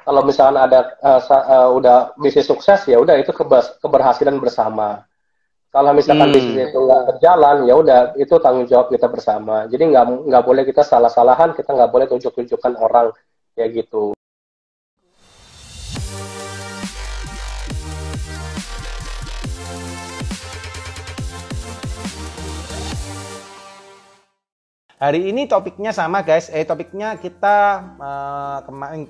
kalau misalkan ada udah bisnis sukses, ya udah itu keberhasilan bersama. Kalau misalkan bisnis itu nggak berjalan, ya udah itu tanggung jawab kita bersama. Jadi nggak boleh kita salah-salahan, kita nggak boleh tunjuk-tunjukkan orang kayak gitu. Hari ini topiknya sama guys, topiknya kita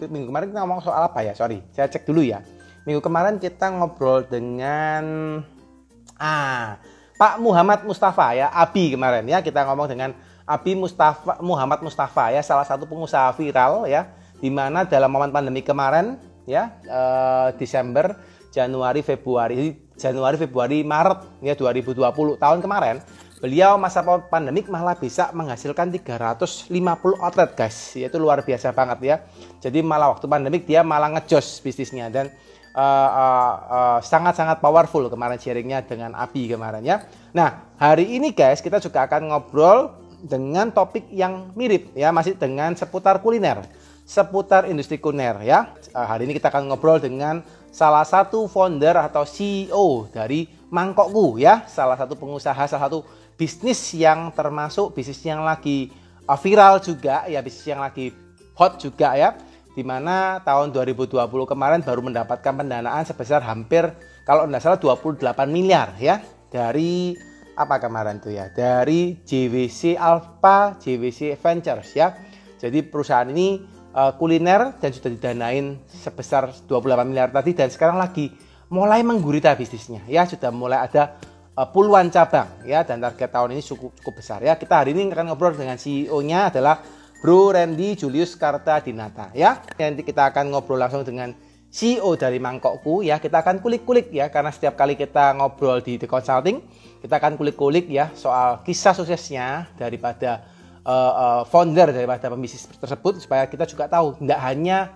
minggu kemarin kita ngomong soal apa ya, sorry, saya cek dulu ya. Minggu kemarin kita ngobrol dengan Pak Muhammad Mustafa ya, Abi kemarin ya, kita ngomong dengan Muhammad Mustafa ya, salah satu pengusaha viral ya, di mana dalam momen pandemi kemarin ya, Desember, Januari, Februari, Maret ya 2020 tahun kemarin. Beliau masa pandemik malah bisa menghasilkan 350 outlet guys, yaitu luar biasa banget ya. Jadi malah waktu pandemik dia malah ngejos bisnisnya dan sangat-sangat powerful kemarin sharingnya dengan Abi kemarin ya. Nah hari ini guys kita juga akan ngobrol dengan topik yang mirip ya, masih dengan seputar kuliner, seputar industri kuliner ya. Hari ini kita akan ngobrol dengan salah satu founder atau CEO dari Mangkokku ya, salah satu pengusaha, salah satu bisnis yang termasuk bisnis yang lagi viral juga ya, bisnis yang lagi hot juga ya, dimana tahun 2020 kemarin baru mendapatkan pendanaan sebesar hampir kalau tidak salah 28 miliar ya, dari apa kemarin tuh ya, dari JWC Alpha, JWC Ventures ya. Jadi perusahaan ini kuliner dan sudah didanain sebesar 28 miliar tadi, dan sekarang lagi mulai menggurita bisnisnya ya, sudah mulai ada puluhan cabang ya, dan target tahun ini cukup besar ya. Kita hari ini akan ngobrol dengan CEO-nya adalah Bro Randy Julius Kartadinata ya. Nanti kita akan ngobrol langsung dengan CEO dari Mangkokku ya. Kita akan kulik-kulik ya, karena setiap kali kita ngobrol di The Consulting, kita akan kulik-kulik ya soal kisah suksesnya daripada founder daripada pembisnis tersebut, supaya kita juga tahu tidak hanya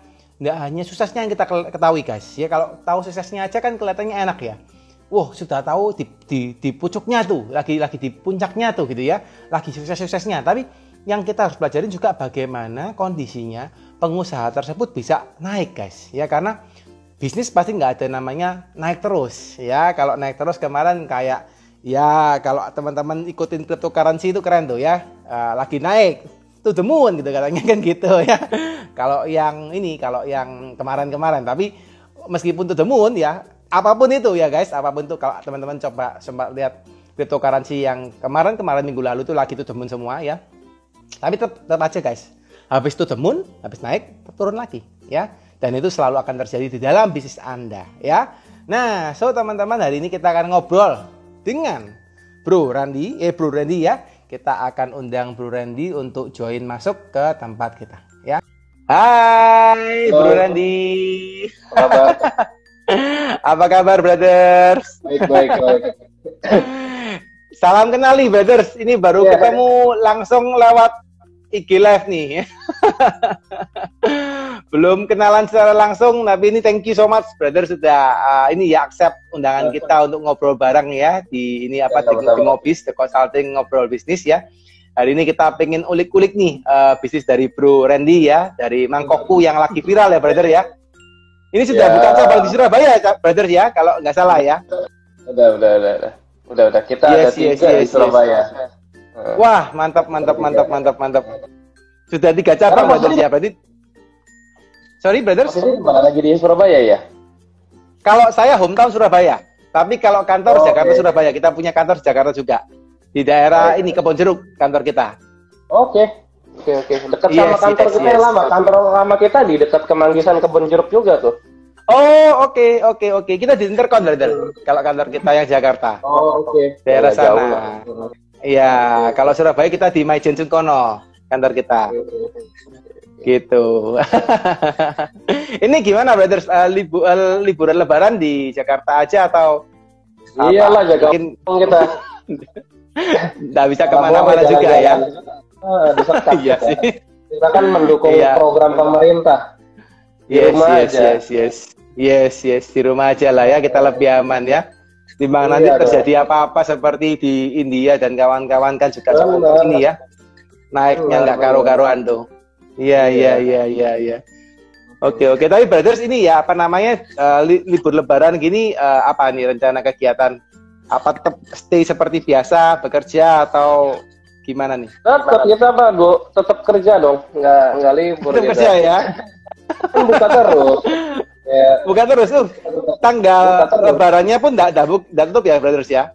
suksesnya yang kita ketahui guys ya. Kalau tahu suksesnya aja kan kelihatannya enak ya. Wah, sudah tahu di pucuknya tuh, lagi di puncaknya tuh gitu ya, lagi sukses-suksesnya. Tapi yang kita harus pelajarin juga bagaimana kondisinya pengusaha tersebut bisa naik guys ya, karena bisnis pasti nggak ada namanya naik terus ya. Kalau naik terus kemarin kayak ya, kalau teman-teman ikutin cryptocurrency itu keren tuh ya, lagi naik to the moon gitu katanya kan gitu ya. Kalau yang kemarin-kemarin, tapi meskipun to the moon ya, apapun itu ya guys, apapun itu, kalau teman-teman coba lihat cryptocurrency yang kemarin minggu lalu itu lagi to the moon semua ya. Tapi tetap aja guys, habis to the moon, habis naik, turun lagi ya. Dan itu selalu akan terjadi di dalam bisnis Anda ya. Nah, so teman-teman, hari ini kita akan ngobrol dengan Bro Randy ya. Kita akan undang Bro Randy untuk join masuk ke tempat kita ya. Hai Bro Randy. Apa kabar brothers? Baik. Salam kenal nih brothers. Ini baru ketemu langsung lewat IG live nih. Belum kenalan secara langsung, tapi ini thank you so much brothers sudah ini ya accept undangan kita untuk ngobrol bareng ya di ini di Ngobis, The Consulting Ngobrol Bisnis ya. Hari ini kita pengen ulik-ulik nih bisnis dari Bro Randy ya, dari Mangkokku yang lagi viral ya brother ya. Ini sudah bukan cabang di Surabaya brothers ya, kalau nggak salah ya. Udah. Kita ada 3 di Surabaya. Wah, mantap. Sudah 3 cabang brothers ya, berarti. Sorry brothers. Lagi di Surabaya ya? Kalau saya hometown Surabaya, tapi kalau kantor Jakarta Surabaya, kita punya kantor Jakarta juga. Di daerah ini Kebonjeruk kantor kita. Oke. Dekat sama kantor kita yang lama. Kantor lama kita di dekat Kemanggisan Kebonjeruk juga tuh. Oh, oke. Kita di Intercon brother. Kalau kantor kita yang Jakarta. Daerah sana. Iya, kalau Surabaya kita di Maijen Kono kantor kita. Gitu. Ini gimana brothers, liburan lebaran di Jakarta aja atau iyalah jaga kita. Nggak bisa kemana-mana juga ya. Iya sih. Kita kan mendukung program pemerintah. Yes. Di rumah aja lah ya, kita lebih aman ya. Timbang nanti terjadi apa-apa seperti di India dan kawan-kawan kan juga cukup ini ya. Naiknya nggak karu-karuan tuh. Iya. Oke. Tapi brothers ini ya apa namanya libur Lebaran gini apa nih rencana kegiatan? Apa tetap stay seperti biasa bekerja atau gimana nih? Tetap kita tetap kerja dong, nggak libur. Tetap kerja ya? Kan buka terus. Ya. Buka terus tuh. Tanggal Lebarannya pun nggak tutup ya brothers ya?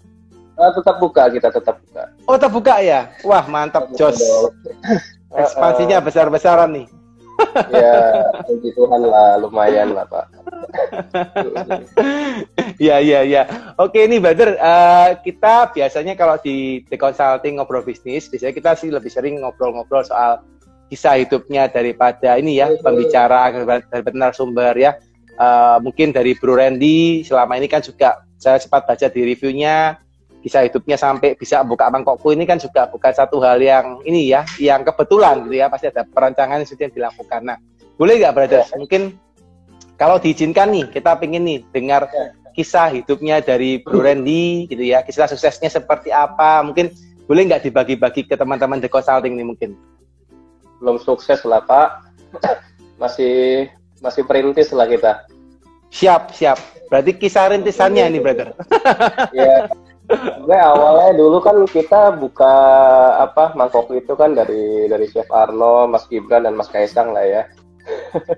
Tetap buka, kita tetap buka. Oh tetap buka ya? Wah mantap Jos. Ekspansinya besar-besaran nih. Ya, puji Tuhan lah, lumayan lah Pak. Ya. Oke nih brother, kita biasanya kalau di The Consulting ngobrol bisnis, biasanya kita sih lebih sering ngobrol-ngobrol soal kisah hidupnya daripada ini ya, pembicara dari narasumber ya. Mungkin dari Bro Randy, selama ini kan juga saya sempat baca di reviewnya, kisah hidupnya sampai bisa buka mangkokku ini kan juga bukan satu hal yang ini ya, yang kebetulan gitu ya, pasti ada perencanaan yang sudah dilakukan. Nah, boleh nggak brother? Mungkin kalau diizinkan nih, kita pengen nih dengar kisah hidupnya dari Bro Randy gitu ya, kisah suksesnya seperti apa, mungkin boleh nggak dibagi-bagi ke teman-teman The Consulting nih mungkin? Belum sukses lah Pak, masih perintis lah kita. Siap. Berarti kisah rintisannya ini brother. Ya. Awalnya dulu kan kita buka mangkok itu kan dari Chef Arno, Mas Gibran dan Mas Kaisang lah ya.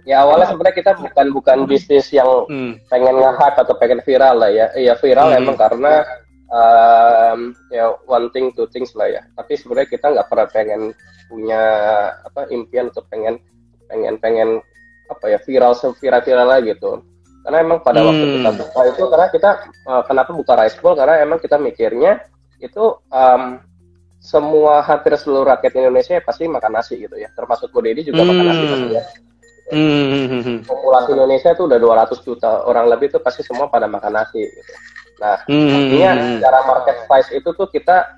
Ya awalnya sebenarnya kita bukan bisnis yang pengen nge-hype atau pengen viral lah ya. Iya viral emang karena ya one thing two things lah ya. Tapi sebenarnya kita nggak pernah pengen punya impian untuk pengen viral lah gitu. Karena emang pada waktu kita buka itu, karena kita kenapa buka rice bowl, karena emang kita mikirnya itu semua hampir seluruh rakyat Indonesia pasti makan nasi gitu ya, termasuk Ko Deddy juga makan nasi pasti ya. Populasi Indonesia itu udah 200 juta orang lebih tuh pasti semua pada makan nasi gitu. Nah, artinya secara market size itu tuh kita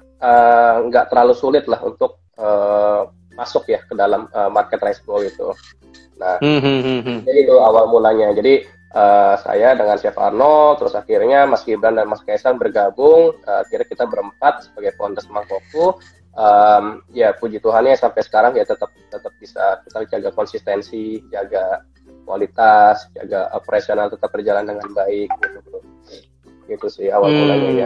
nggak terlalu sulit lah untuk masuk ya ke dalam market rice bowl itu. Nah, jadi itu awal mulanya. Jadi saya dengan Chef Arno, terus akhirnya Mas Gibran dan Mas Kaisang bergabung, akhirnya kita berempat sebagai founders Mangkokku. Ya puji Tuhannya sampai sekarang ya tetap bisa kita jaga konsistensi, jaga kualitas, jaga operasional tetap berjalan dengan baik gitu bro. Itu sih awal mulanya ya.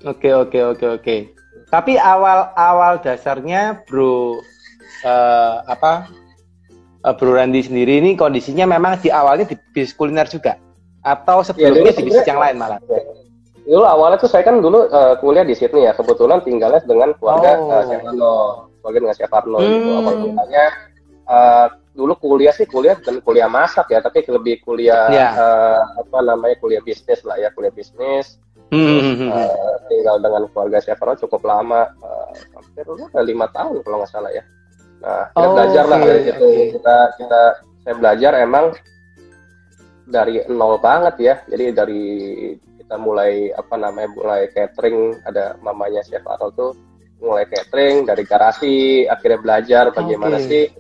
Oke. Tapi awal dasarnya Bro Bro Randy sendiri ini kondisinya memang di awalnya di bisnis kuliner juga atau sebelumnya di bisnis yang lain malah? Dulu awalnya tuh saya kan dulu kuliah di Sydney ya, kebetulan tinggalnya dengan keluarga Chef Arno, keluarga dengan Chef Arno gitu. Awal mulanya dulu kuliah dan kuliah masak ya, tapi lebih kuliah kuliah bisnis lah ya, kuliah bisnis. Tinggal dengan keluarga Chef Arno cukup lama, hampir udah 5 tahun kalau nggak salah ya. Nah, kita belajar lah dari situ. Saya belajar emang dari nol banget ya. Jadi dari kita mulai mulai catering, ada mamanya Chef Arnold tuh mulai catering dari garasi, akhirnya belajar bagaimana sih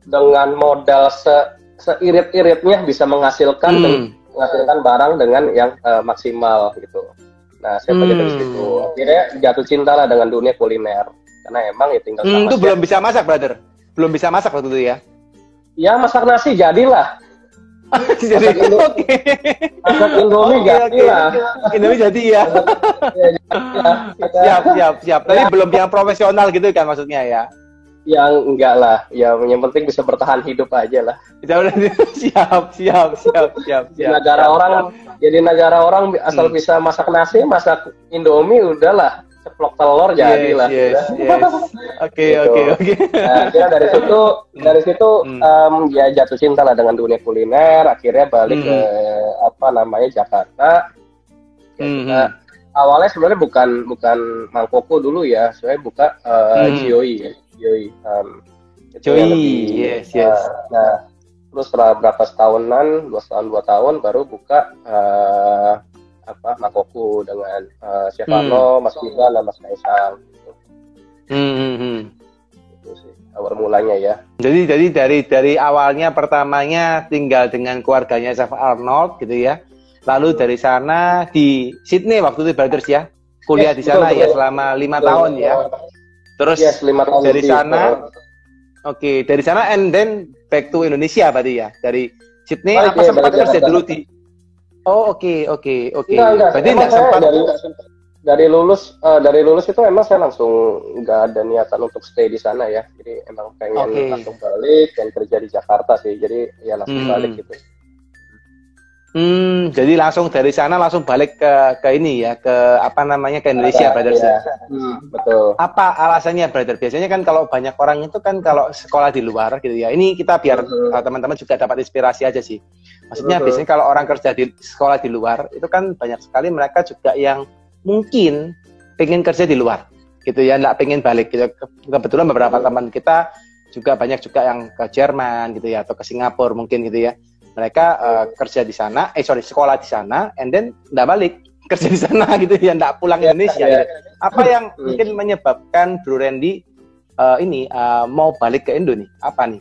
dengan modal seirit-iritnya bisa menghasilkan barang dengan yang maksimal gitu. Nah, saya belajar dari situ. Akhirnya jatuh cinta lah dengan dunia kuliner. Karena emang ya tinggal sama itu belum bisa masak brother? Belum bisa masak waktu itu ya? Ya masak nasi jadilah. Jadi masak Indomie jadilah. Indomie jadi ya. Siap. Tapi belum yang profesional gitu kan maksudnya ya? Yang enggak lah. Ya yang penting bisa bertahan hidup aja lah. Siap. Jadi negara orang asal bisa masak nasi, masak Indomie udahlah. Ceplok telur jadilah. Yes. Oke. Nah, dari situ ya jatuh cinta lah dengan dunia kuliner, akhirnya balik ke Jakarta. Awalnya sebenarnya bukan Mangkokku dulu ya, saya buka Joey. Yes. Nah, terus setelah berapa setahunan, 2 tahun baru buka Mangkokku dengan Chef Arno, Mas Gibran dan Mas Kaisang gitu. Itu sih awal mulanya ya. Jadi dari awalnya pertamanya tinggal dengan keluarganya Chef Arnold gitu ya. Lalu dari sana di Sydney waktu itu brothers ya. Kuliah di sana ya selama 5 tahun ya. Terus 5 tahun dari sana Oke, dari sana and then back to Indonesia berarti ya. Dari Sydney Balik apa ya, sempat balik kerja Jakarta. dulu di. Oh, oke. Enggak. Berarti Emang enggak saya sempat. dari lulus itu emang saya langsung nggak ada niatan untuk stay di sana ya. Jadi emang pengen Oke. langsung balik dan kerja di Jakarta sih. Jadi ya langsung balik gitu. Jadi langsung dari sana langsung balik ke ini ya, ke apa namanya, ke Indonesia, brother. Ya. Betul. Apa alasannya, brother? Biasanya kan kalau banyak orang itu kan kalau sekolah di luar gitu ya. Ini kita biar teman-teman juga dapat inspirasi aja sih. Maksudnya biasanya kalau orang kerja di sekolah di luar itu kan banyak sekali mereka juga yang mungkin pengen kerja di luar gitu ya, nggak pengen balik gitu. Kebetulan beberapa teman kita juga banyak juga yang ke Jerman gitu ya, atau ke Singapura mungkin gitu ya. Mereka kerja di sana, sekolah di sana, and then nggak balik kerja di sana gitu ya, nggak pulang Indonesia. Gitu. Apa yang mungkin menyebabkan Bro Randy mau balik ke Indo nih? Apa nih?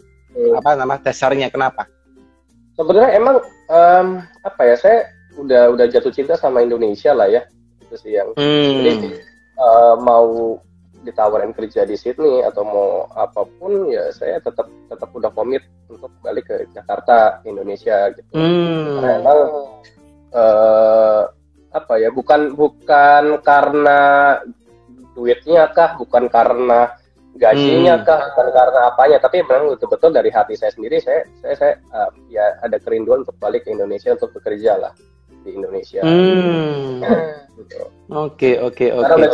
Apa nama dasarnya? Kenapa? Sebenarnya emang saya udah jatuh cinta sama Indonesia lah ya, itu sih yang. Jadi mau ditawarin kerja di Sydney atau mau apapun ya saya tetap udah komit untuk balik ke Jakarta, Indonesia gitu. Karena emang bukan karena duitnya kah, bukan karena gajinya kah, bukan karena apanya, tapi memang betul-betul dari hati saya sendiri saya ya ada kerinduan untuk balik ke Indonesia untuk bekerja lah di Indonesia. Gitu. Oke.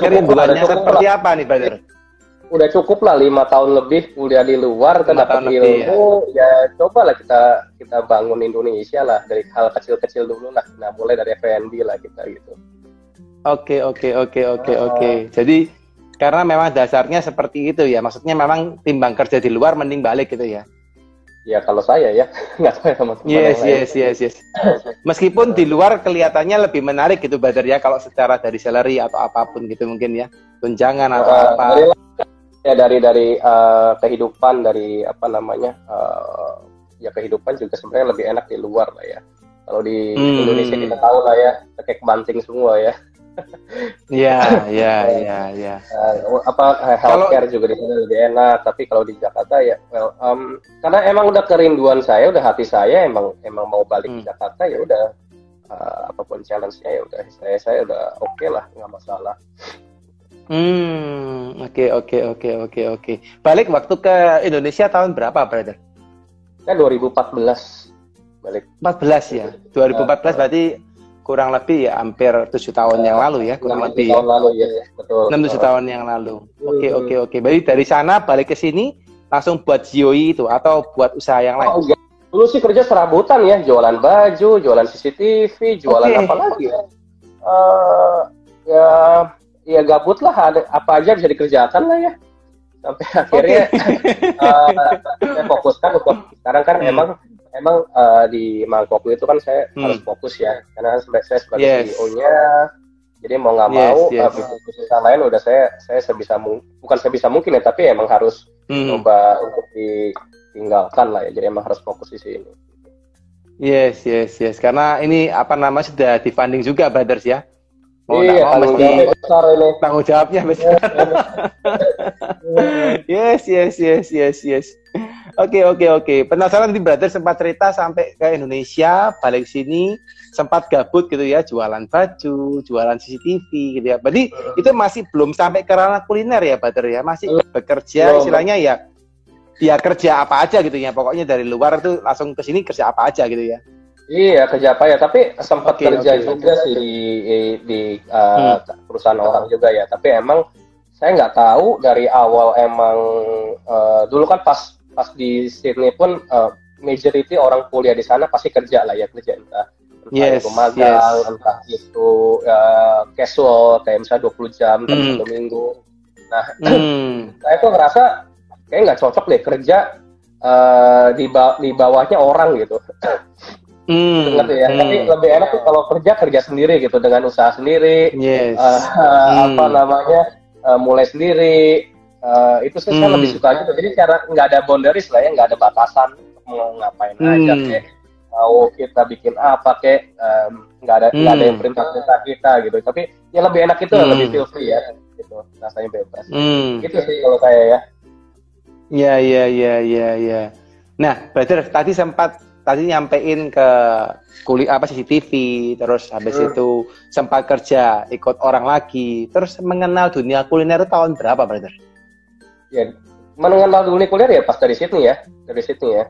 Kerinduannya seperti apa nih, brother? Udah cukup lah 5 tahun lebih kuliah di luar, kita dapat ilmu, ya cobalah kita bangun Indonesia lah dari hal kecil-kecil dulu lah. Nah, mulai dari F&B lah kita gitu. Oke. Jadi karena memang dasarnya seperti itu ya, maksudnya memang timbang kerja di luar mending balik gitu ya. Ya kalau saya ya, nggak tahu ya teman-teman. Yes. Meskipun di luar kelihatannya lebih menarik gitu, brother ya, kalau secara dari salary atau apapun gitu mungkin ya, tunjangan atau apa. Dari kehidupan, dari kehidupan juga sebenarnya lebih enak di luar lah ya. Kalau di Indonesia kita tahu lah ya, kayak banting semua ya. Iya. Healthcare juga di sana lebih enak, tapi kalau di Jakarta ya karena emang udah kerinduan saya, udah hati saya emang mau balik ke Jakarta, ya udah apapun challenge-nya ya udah saya udah oke lah, nggak masalah. Oke. Balik waktu ke Indonesia tahun berapa, brother? Saya 2014 balik. 14 ya. 2014 berarti kurang lebih ya hampir 7 tahun yang lalu ya, kurang lebih. 6 tahun lalu ya, betul. 6-7 tahun yang lalu. Oke. Berarti dari sana balik ke sini langsung buat GOI itu atau buat usaha yang lain? Dulu sih kerja serabutan ya, jualan baju, jualan CCTV, jualan apa lagi ya. Ya gabut lah, ada apa aja bisa dikerjakan lah ya. Sampai akhirnya saya fokuskan untuk sekarang kan emang di Mangkok itu kan saya harus fokus ya, karena saya sebagai CEO-nya, jadi mau nggak mau bisnis lain udah saya bukan sebisa mungkin ya, tapi emang harus coba untuk ditinggalkan lah ya, jadi emang harus fokus di sini. Yes. Karena ini sudah di-funding juga, brothers ya. Iya, tanggung jawabnya besar. Yes. Oke. Penasaran nih, brother, sempat cerita sampai ke Indonesia, balik sini, sempat gabut gitu ya, jualan baju, jualan CCTV gitu ya. Berarti itu masih belum sampai ke ranah kuliner ya, brother ya, masih bekerja istilahnya ya. Dia kerja apa aja gitu ya, pokoknya dari luar tuh langsung ke sini kerja apa aja gitu ya. Iya, kerja apa ya, tapi sempat kerja juga sih di perusahaan orang juga ya, tapi emang saya nggak tahu dari awal emang dulu kan pas di Sydney pun majority orang kuliah di sana pasti kerja lah ya, kerja entah itu magang, entah itu casual kayak misalnya 20 jam dalam 1 minggu. Nah, saya tuh ngerasa kayak nggak cocok deh kerja di bawahnya orang gitu. Ngerti ya, tapi lebih enak tuh kalau kerja sendiri gitu, dengan usaha sendiri, mulai sendiri, itu saya lebih suka gitu. Jadi cara nggak ada boundaries lah ya, nggak ada batasan mau ngapain aja, kayak mau kita bikin apa kayak nggak ada yang perintah kita gitu. Tapi yang lebih enak itu lebih feel free ya, gitu, rasanya bebas. Gitu sih kalau saya ya. Iya, iya, iya, iya, iya. Nah, brother, tadi nyampein ke kuliah apa CCTV, terus habis itu sempat kerja, ikut orang lagi, terus mengenal dunia kuliner itu tahun berapa, brother? Ya, mengenal dunia kuliner ya pas dari Sydney ya, dari Sydney ya.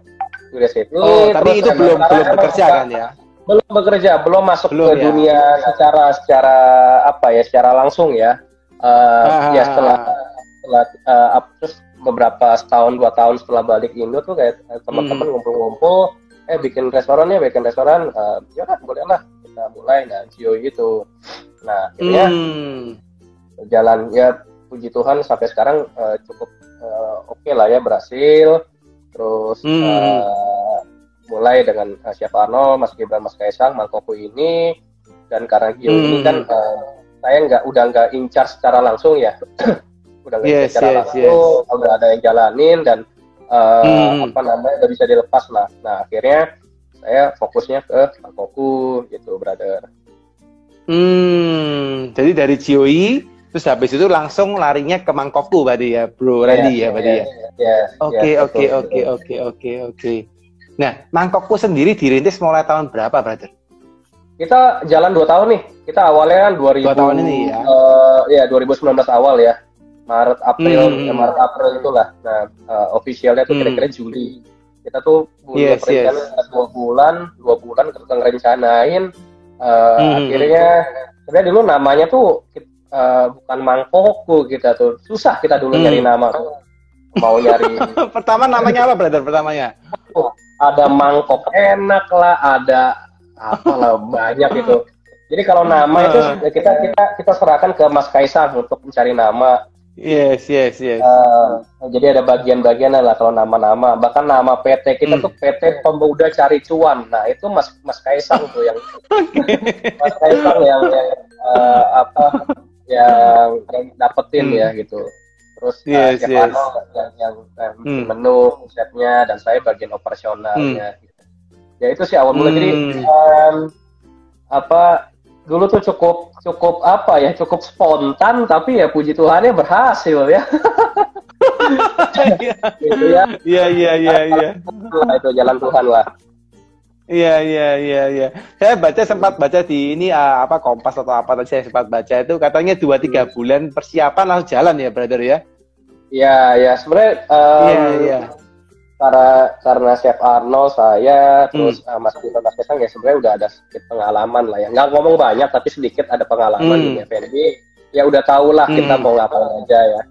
Dari Sydney. Oh, tapi terus itu belum bekerja kan ya? Belum bekerja, belum masuk Belum, ke ya? dunia secara apa ya, secara langsung ya. Ya setelah terus beberapa setahun 2 tahun setelah balik Indo tuh kayak teman-teman ngumpul-ngumpul, bikin restoran, ya kan boleh lah kita mulai. Nah, COI itu. Nah, akhirnya jalan ya, puji Tuhan sampai sekarang cukup oke lah ya, berhasil. Terus mulai dengan Chef Arnold, Mas Gibran, Mas Kaisang, Mangkokku ini, dan karena Gio ini kan saya udah nggak incar secara langsung ya, udah nggak secara langsung, udah ada yang jalanin dan udah bisa dilepas lah. Nah, akhirnya saya fokusnya ke Mangkokku gitu, brother. Jadi dari GOI terus habis itu langsung larinya ke Mangkokku berarti ya, Bro Randy ya berarti ya. Oke. Nah, Mangkokku sendiri dirintis mulai tahun berapa, brother? Kita jalan 2 tahun nih. Kita awalnya kan 2 tahun ini ya. 2019 awal ya. Maret April itulah. Nah, officialnya tuh kira-kira Juli. Kita tuh berencana 2 bulan kita ngerencanain. Akhirnya sebenarnya dulu namanya tuh bukan Mangkokku, kita tuh susah kita dulu nyari nama. Mau nyari. Pertama namanya apa, brother? Pertamanya? Ada Mangkok Enak lah, ada apalah banyak itu. Jadi kalau nama itu kita serahkan ke Mas Kaisang untuk mencari nama. Yes. Jadi ada bagian-bagian lah kalau nama-nama. Bahkan nama PT kita tuh PT Pemuda Cari Cuan. Nah, itu Mas Kaisang tuh yang Mas Kaisang yang dapetin ya gitu. Terus yang menu konsepnya, dan saya bagian operasionalnya. Gitu. Ya itu sih awal mula. Jadi dulu tuh cukup spontan, tapi ya puji Tuhannya berhasil ya. Gitu ya. Iya. Itu jalan Tuhan lah. Iya. Saya sempat baca di ini Kompas atau apa tadi, saya sempat baca itu katanya 2-3 bulan persiapan langsung jalan ya, brother ya. Iya, sebenarnya karena Chef Arnold saya terus Mas Gibran, Mas Kaisang ya sebenarnya udah ada sedikit pengalaman lah ya. Nggak ngomong banyak tapi sedikit ada pengalaman di F&B. Ya udah tahu lah kita mau ngapain aja ya.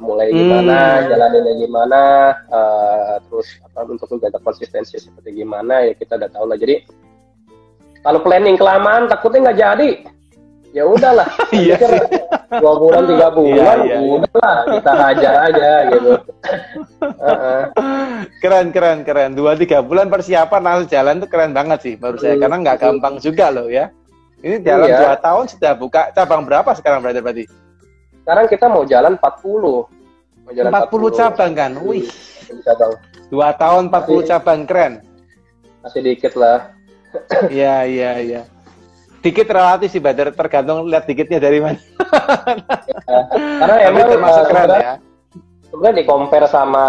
Mulai gimana, jalaninnya gimana, terus untuk menjaga konsistensi seperti gimana ya kita udah tahu lah. Jadi kalau planning kelamaan takutnya nggak jadi. Ya udahlah. Iya. 2 bulan 3 bulan, udahlah kita hajar aja gitu. Keren. 2-3 bulan persiapan langsung jalan tuh keren banget sih menurut saya, karena nggak gampang juga loh ya. Ini dalam 2 tahun sudah buka cabang berapa sekarang, berarti? Sekarang kita mau jalan 40. Mau jalan 40 cabang kan? Wih. Cabang. 2 tahun 40 cabang, keren. Masih dikit lah. Iya. Dikit relatif sih, brother, tergantung lihat dikitnya dari mana. Karena emang termasuk keren ya. Sebenarnya di compare sama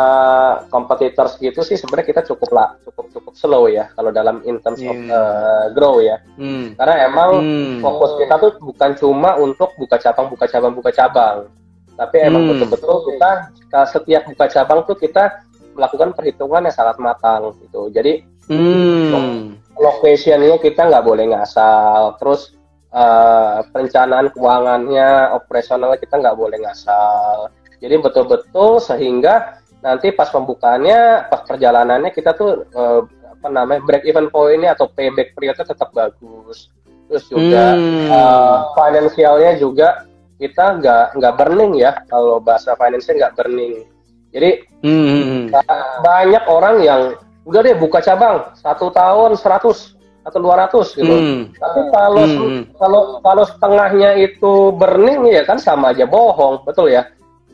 competitors gitu sih sebenarnya kita cukup slow ya kalau dalam in terms of grow ya. Karena emang fokus kita tuh bukan cuma untuk buka cabang, tapi emang betul-betul kita setiap buka cabang tuh kita melakukan perhitungan yang sangat matang gitu. Jadi location-nya kita nggak boleh ngasal, terus perencanaan keuangannya, operasionalnya kita nggak boleh ngasal. Jadi betul-betul sehingga nanti pas pembukaannya, pas perjalanannya kita tuh break even point-nya atau payback period-nya tetap bagus. Terus juga finansialnya juga kita nggak burning ya, kalau bahasa finance-nya nggak burning. Jadi banyak orang yang udah deh buka cabang 1 tahun 100 atau 200 gitu. Tapi kalau setengahnya itu burning ya kan sama aja bohong, betul ya?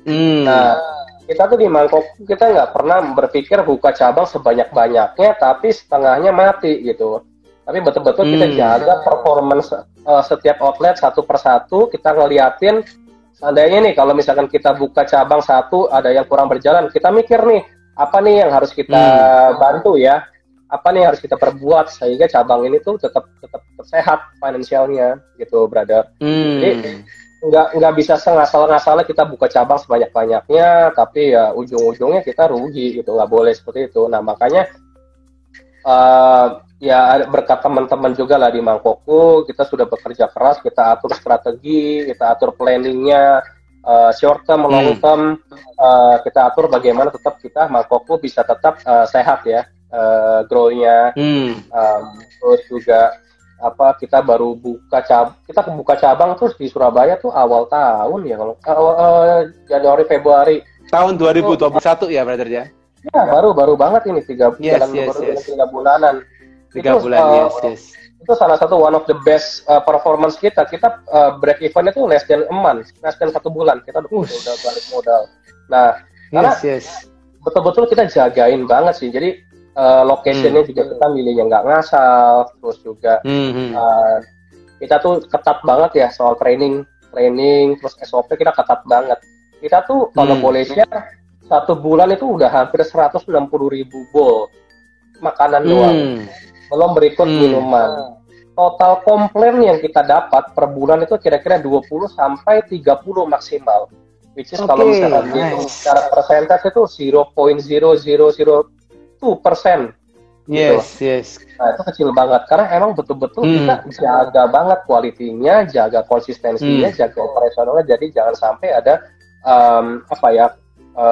Nah, kita tuh di Mangkok kita nggak pernah berpikir buka cabang sebanyak-banyaknya tapi setengahnya mati gitu. Tapi betul-betul kita jaga performance setiap outlet satu persatu, kita ngeliatin seandainya nih kalau misalkan kita buka cabang satu ada yang kurang berjalan, kita mikir nih apa nih yang harus kita bantu ya, apa nih yang harus kita perbuat sehingga cabang ini tuh tetap sehat finansialnya gitu, brother. Jadi nggak bisa ngasal-ngasalnya kita buka cabang sebanyak-banyaknya, tapi ya ujung-ujungnya kita rugi gitu, nggak boleh seperti itu. Nah makanya ya berkat teman-teman juga lah di Mangkokku, kita sudah bekerja keras, kita atur strategi, kita atur planningnya, short term, long term, kita atur bagaimana tetap kita Mangkokku bisa tetap sehat ya, grow-nya, terus juga kita baru kita buka cabang terus di Surabaya tuh awal tahun ya, kalau Januari Februari tahun 2021 ya, brother ya. Ya, baru banget ini 3 bulanan. 3 bulan, yes. Itu salah satu one of the best performance kita. Kita break even itu less than a month, less than 1 bulan. Kita udah balik modal. Nah, karena betul-betul kita jagain banget sih. Jadi location-nya juga kita milihnya nggak ngasal. Terus juga kita tuh ketat banget ya soal training, terus SOP kita ketat banget. Kita tuh kalau boleh share 1 bulan itu udah hampir 160.000 bowl makanan doang, belum berikut minuman. Total komplain yang kita dapat per bulan itu kira-kira 20 sampai 30 maksimal, which is kalau misalnya secara persentase itu 0.0002%. Yes. Nah itu kecil banget karena emang betul-betul kita jaga banget kualitinya, jaga konsistensinya, jaga operasionalnya. Jadi jangan sampai ada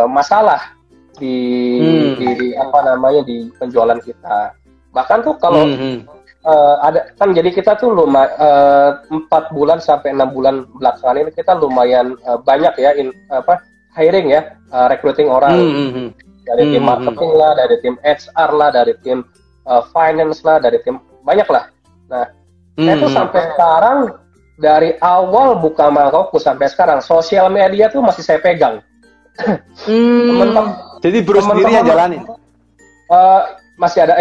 masalah di di penjualan kita. Bahkan tuh kalau ada kan, jadi kita tuh 4 bulan sampai 6 bulan belakangan ini kita lumayan banyak ya hiring ya, recruiting orang dari tim marketing lah, dari tim HR lah, dari tim finance lah, dari tim banyak lah. Nah, saya tuh sampai sekarang dari awal buka Mangkokku sampai sekarang sosial media tuh masih saya pegang. Jadi bro sendiri yang jalanin? Masih ada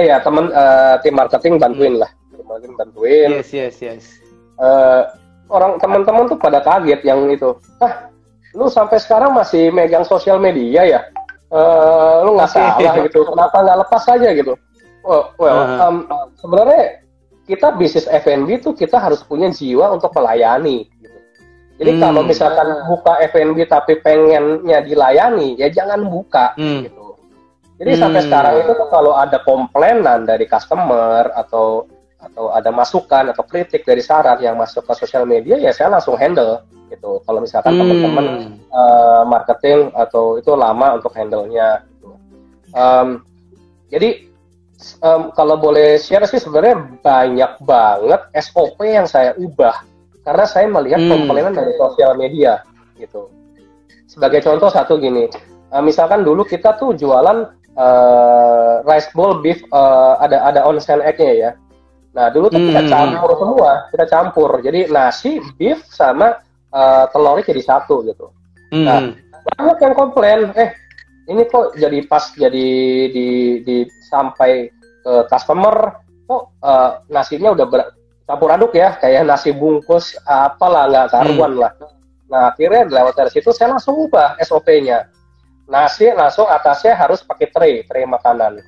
tim marketing bantuin lah, bantuin. Yes. Orang teman-teman tuh pada kaget yang itu. Lu sampai sekarang masih megang sosial media ya? Lu nggak salah gitu. Kenapa nggak lepas aja gitu? Sebenarnya kita bisnis F&B tuh kita harus punya jiwa untuk melayani. Jadi kalau misalkan buka F&B tapi pengennya dilayani, ya jangan buka gitu. Jadi sampai sekarang itu tuh kalau ada komplainan dari customer atau ada masukan atau kritik dari saran yang masuk ke sosial media, ya saya langsung handle gitu. Kalau misalkan teman-teman marketing atau itu lama untuk handle-nya gitu. Jadi kalau boleh share sih sebenarnya banyak banget SOP yang saya ubah karena saya melihat komplainan dari sosial media gitu. Sebagai contoh satu gini, misalkan dulu kita tuh jualan rice bowl beef, ada onsen egg-nya ya. Nah dulu tuh kita campur. Jadi nasi, beef sama telurnya jadi satu gitu. Nah banyak yang komplain, ini kok jadi pas di sampai ke customer kok nasinya udah campur aduk ya, kayak nasi bungkus apalah, nggak karuan lah. Nah akhirnya lewat dari situ saya langsung ubah SOP-nya. Nasi langsung atasnya harus pakai tray makanan.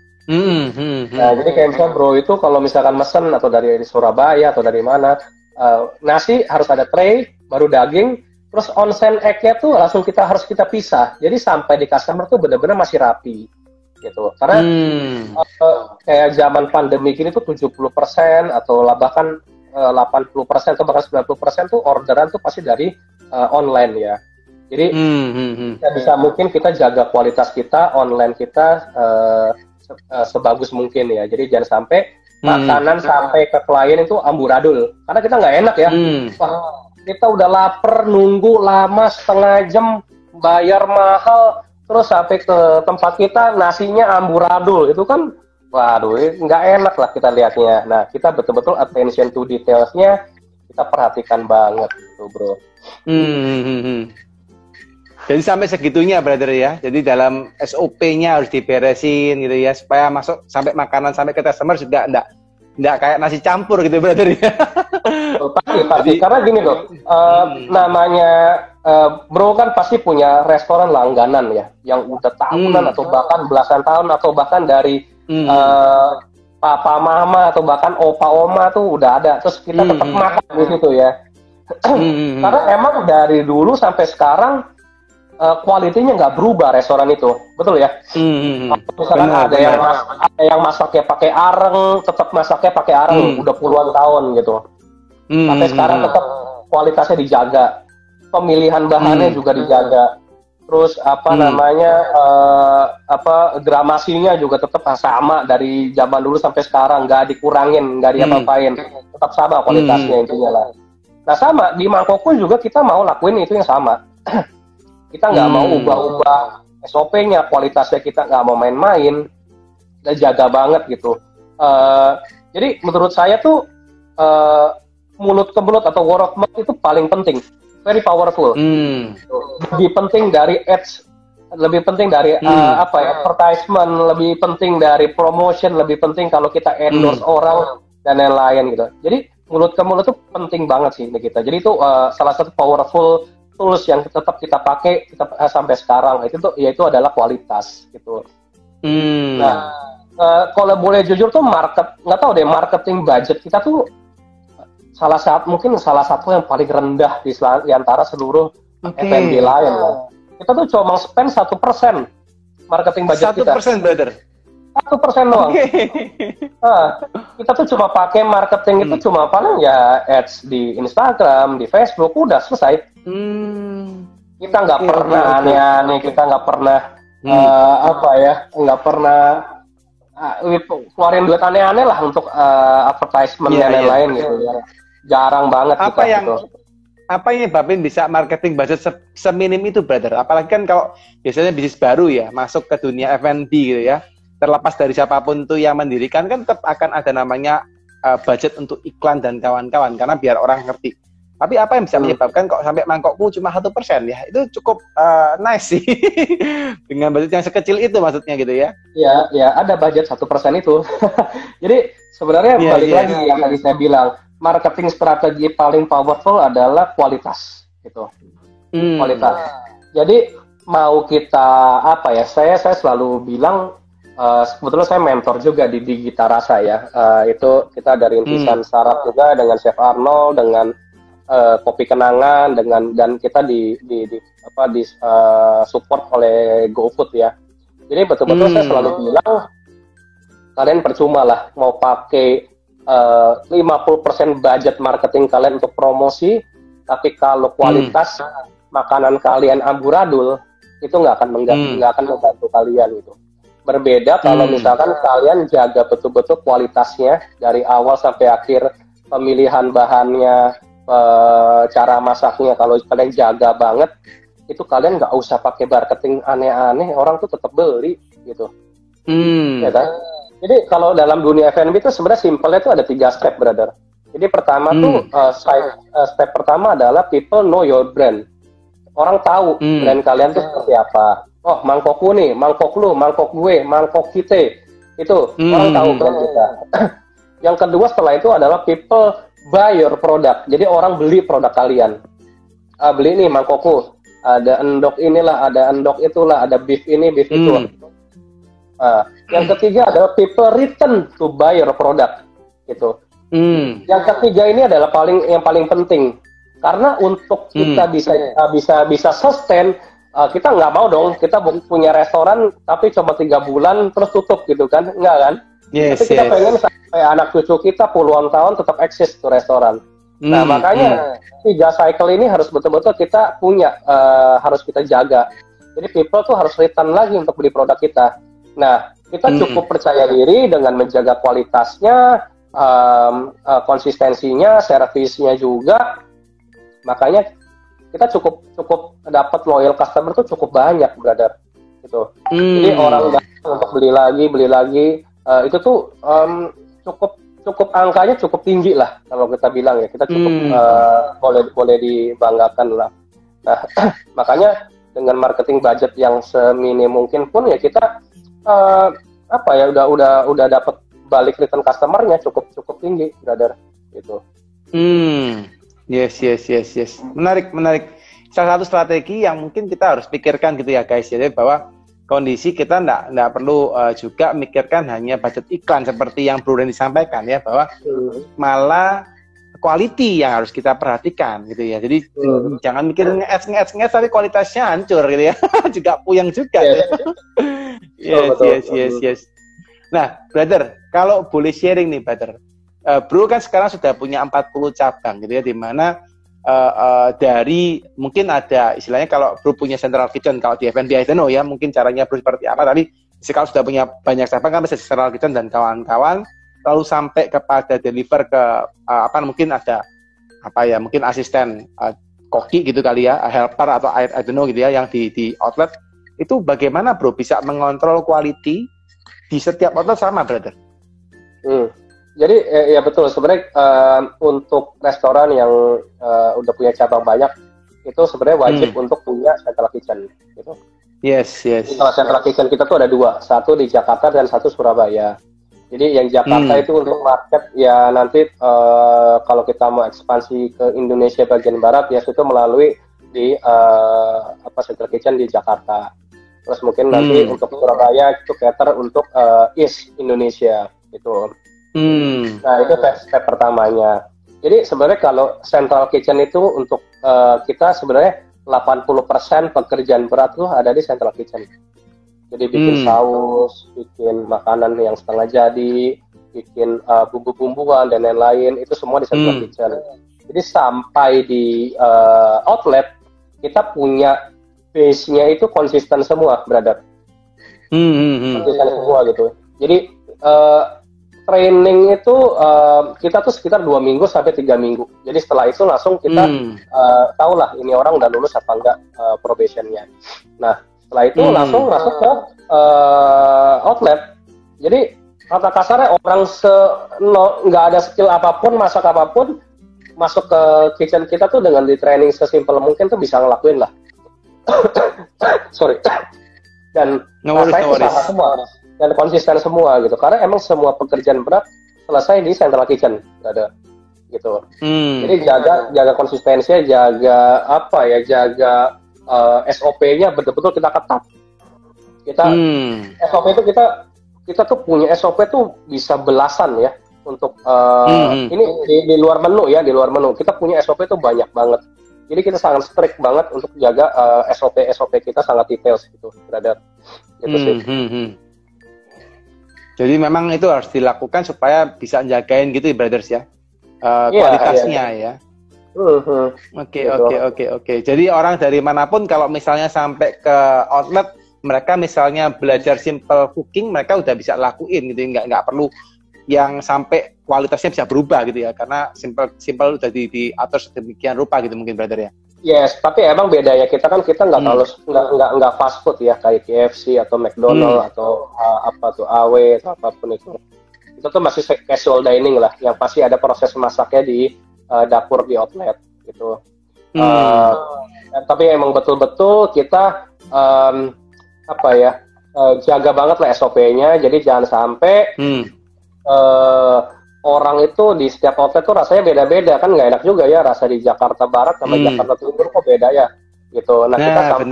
Nah jadi kayak misalnya bro itu kalau misalkan mesen atau dari Surabaya atau dari mana, nasi harus ada tray, baru daging, terus onsen egg-nya tuh langsung harus kita pisah. Jadi sampai di customer tuh benar-benar masih rapi gitu. Karena kayak zaman pandemi gini tuh 70% atau bahkan 80% atau bahkan 90% tuh orderan tuh pasti dari online ya. Jadi bisa mungkin kita jaga kualitas kita online kita sebagus mungkin ya. Jadi jangan sampai makanan sampai ke klien itu amburadul. Karena kita nggak enak ya. Wah, kita udah lapar nunggu lama setengah jam, bayar mahal, terus sampai ke tempat kita nasinya amburadul. Itu kan waduh, nggak enak lah kita lihatnya. Nah, kita betul-betul attention to details-nya kita perhatikan banget gitu, bro. Jadi sampai segitunya, brother ya. Jadi dalam SOP-nya harus diberesin gitu ya, supaya masuk sampai makanan sampai ke customer juga enggak kayak nasi campur gitu, brother ya. Pasti. Karena gini loh, namanya bro kan pasti punya restoran langganan ya, yang udah tahunan atau bahkan belasan tahun atau bahkan dari papa mama atau bahkan opa oma tuh udah ada. Terus kita tetap makan di situ ya. Karena emang dari dulu sampai sekarang kualitinya nggak berubah restoran itu, betul ya? Misalkan ada yang masaknya pakai areng, tetap masaknya pakai areng, udah puluhan tahun gitu. Sampai sekarang tetap kualitasnya dijaga, pemilihan bahannya juga dijaga. Terus gramasinya juga tetap sama dari zaman dulu sampai sekarang, nggak dikurangin, nggak diapa-apain, tetap sama kualitasnya intinya lah. Nah sama di Mangkokku juga kita mau lakuin itu yang sama. Kita nggak mau ubah-ubah SOP-nya, kualitasnya kita nggak mau main-main, kita jaga banget gitu. Jadi menurut saya tuh mulut ke mulut atau word of mouth itu paling penting, very powerful. Lebih penting dari ads, lebih penting dari advertisement, lebih penting dari promotion, lebih penting kalau kita endorse orang dan lain-lain gitu. Jadi mulut ke mulut itu penting banget sih kita. Jadi itu salah satu powerful tools yang tetap kita pakai sampai sekarang yaitu adalah kualitas gitu. Nah, kalau boleh jujur tuh nggak tahu deh, marketing budget kita tuh mungkin salah satu yang paling rendah di antara seluruh F&B lain lah. Kita tuh cuma spend 1% marketing budget kita. 1% brother. 1% doang. Kita tuh cuma pakai marketing itu cuma paling ya ads di Instagram, di Facebook, udah selesai. Kita nggak pernah aneh-aneh, kita nggak pernah nggak pernah keluarin duit aneh-aneh lah untuk advertisement dan lain-lain gitu ya. Jarang banget apa yang nyebabin bisa marketing budget seminim itu brother? Apalagi kan kalau biasanya bisnis baru ya masuk ke dunia F&B gitu ya. Terlepas dari siapapun tuh yang mendirikan kan tetap akan ada namanya budget untuk iklan dan kawan-kawan karena biar orang ngerti. Tapi apa yang bisa menyebabkan kok sampai mangkokku cuma 1% ya? Itu cukup nice sih dengan budget yang sekecil itu maksudnya gitu ya? Ya ada budget 1% itu. Jadi sebenarnya balik lagi yang tadi saya bilang, marketing strategi paling powerful adalah kualitas gitu. Kualitas. Jadi mau kita saya selalu bilang. Sebetulnya saya mentor juga di Gita Rasa ya. Itu kita dari Intisan Saraf juga dengan Chef Arnold, dengan Kopi Kenangan, dan kita di support oleh GoFood ya. Jadi betul-betul saya selalu bilang kalian percuma lah mau pakai 50% budget marketing kalian untuk promosi, tapi kalau kualitas makanan kalian amburadul itu nggak akan membantu kalian gitu. Berbeda kalau misalkan kalian jaga betul-betul kualitasnya dari awal sampai akhir, pemilihan bahannya, cara masaknya, kalau kalian jaga banget, itu kalian nggak usah pakai marketing aneh-aneh, orang tuh tetap beli gitu. Ya kan? Jadi kalau dalam dunia F&B itu sebenarnya simpelnya itu ada 3 step, brother. Jadi pertama tuh step pertama adalah people know your brand. Orang tahu brand kalian tuh seperti apa. Oh, mangkokku nih, mangkok lu, mangkok gue, mangkok kita. Itu, orang tahu brand kita. Yang kedua setelah itu adalah people buy your product. Jadi orang beli produk kalian. Beli nih mangkokku. Ada endok inilah, ada endok itulah, ada beef ini, beef itu. Yang ketiga adalah people return to buy your product. Gitu. Yang ketiga ini adalah yang paling penting. Karena untuk kita bisa sustain, kita nggak mau dong kita punya restoran tapi cuma 3 bulan terus tutup gitu kan, nggak kan? Tapi kita pengen sampai anak cucu kita puluhan tahun tetap eksis tuh restoran. Nah makanya 3 cycle ini harus betul-betul kita punya, harus kita jaga. Jadi people tuh harus return lagi untuk beli produk kita. Nah kita cukup percaya diri dengan menjaga kualitasnya, konsistensinya, servisnya juga. Makanya kita cukup dapat loyal customer tuh cukup banyak, brother. Gitu. Jadi orang datang untuk beli lagi, itu tuh cukup angkanya cukup tinggi lah kalau kita bilang ya. Kita cukup boleh dibanggakan lah. Nah, makanya dengan marketing budget yang seminim mungkin pun ya kita udah dapat balik return customer-nya cukup tinggi, brother. Gitu. Yes. Menarik. Salah satu strategi yang mungkin kita harus pikirkan gitu ya guys, jadi bahwa kondisi kita nggak perlu juga mikirkan hanya budget iklan seperti yang Bro Randy disampaikan ya, bahwa malah quality yang harus kita perhatikan gitu ya. Jadi jangan mikirin nge-ads tapi kualitasnya hancur gitu ya. Juga puyeng juga. Yes. Nah, brother, kalau boleh sharing nih, brother. Bro kan sekarang sudah punya 40 cabang gitu ya, di mana dari mungkin ada istilahnya kalau Bro punya central kitchen, kalau di F&B I don't know ya, mungkin caranya Bro seperti apa, tapi kalau sudah punya banyak cabang kan bisa central kitchen dan kawan-kawan, lalu sampai kepada deliver ke mungkin ada mungkin asisten koki gitu kali ya, helper atau I don't know gitu ya, yang di outlet itu bagaimana Bro bisa mengontrol quality di setiap outlet sama, brother? Jadi ya betul, sebenarnya untuk restoran yang udah punya cabang banyak itu sebenarnya wajib untuk punya central kitchen gitu. Yes. Jadi, kalau central kitchen kita tuh ada 2, satu di Jakarta dan satu Surabaya. Jadi yang Jakarta itu untuk market ya nanti kalau kita mau ekspansi ke Indonesia bagian barat ya itu melalui di central kitchen di Jakarta. Terus mungkin nanti untuk Surabaya itu cater untuk East Indonesia gitu. Nah itu step pertamanya. Jadi sebenarnya kalau central kitchen itu untuk kita sebenarnya 80% pekerjaan berat tuh ada di central kitchen. Jadi bikin saus, bikin makanan yang setengah jadi, bikin bumbu-bumbuan dan lain-lain itu semua di central kitchen. Jadi sampai di outlet kita punya base-nya itu konsisten semua, brother. Konsisten semua gitu. Jadi training itu kita tuh sekitar 2 minggu sampai 3 minggu. Jadi setelah itu langsung kita tahulah ini orang udah lulus apa enggak probationnya. Nah setelah itu langsung masuk ke outlet. Jadi kata kasarnya orang nggak ada skill apapun, masak apapun, masuk ke kitchen kita tuh dengan di training sesimpel mungkin tuh bisa ngelakuin lah. Sorry. Dan rasanya itu sama semua. Dan konsisten semua gitu, karena emang semua pekerjaan berat selesai di central kitchen, ada gitu. Jadi jaga konsistensinya, jaga SOP-nya betul-betul kita ketat. SOP itu kita tuh punya SOP tuh bisa belasan ya untuk ini di luar menu ya, di luar menu kita punya SOP tuh banyak banget. Jadi kita sangat strict banget untuk jaga SOP kita sangat detail gitu, berada gitu sih. Jadi memang itu harus dilakukan supaya bisa jagain gitu ya, brothers ya, kualitasnya ya. Oke. Jadi orang dari manapun kalau misalnya sampai ke outlet, mereka misalnya belajar simple cooking, mereka udah bisa lakuin gitu, nggak perlu yang sampai kualitasnya bisa berubah gitu ya, karena simple udah diatur sedemikian rupa gitu mungkin, brother ya. Yes, tapi emang beda ya, kita nggak terlalu nggak fast food ya kayak KFC atau McDonald atau AW atau apapun itu tuh masih casual dining lah, yang pasti ada proses masaknya di dapur di outlet gitu. Tapi emang betul-betul kita jaga banget lah SOP-nya, jadi jangan sampai orang itu di setiap outlet tuh rasanya beda-beda, kan nggak enak juga ya, rasa di Jakarta Barat sama Jakarta Timur kok beda ya gitu. Nah kita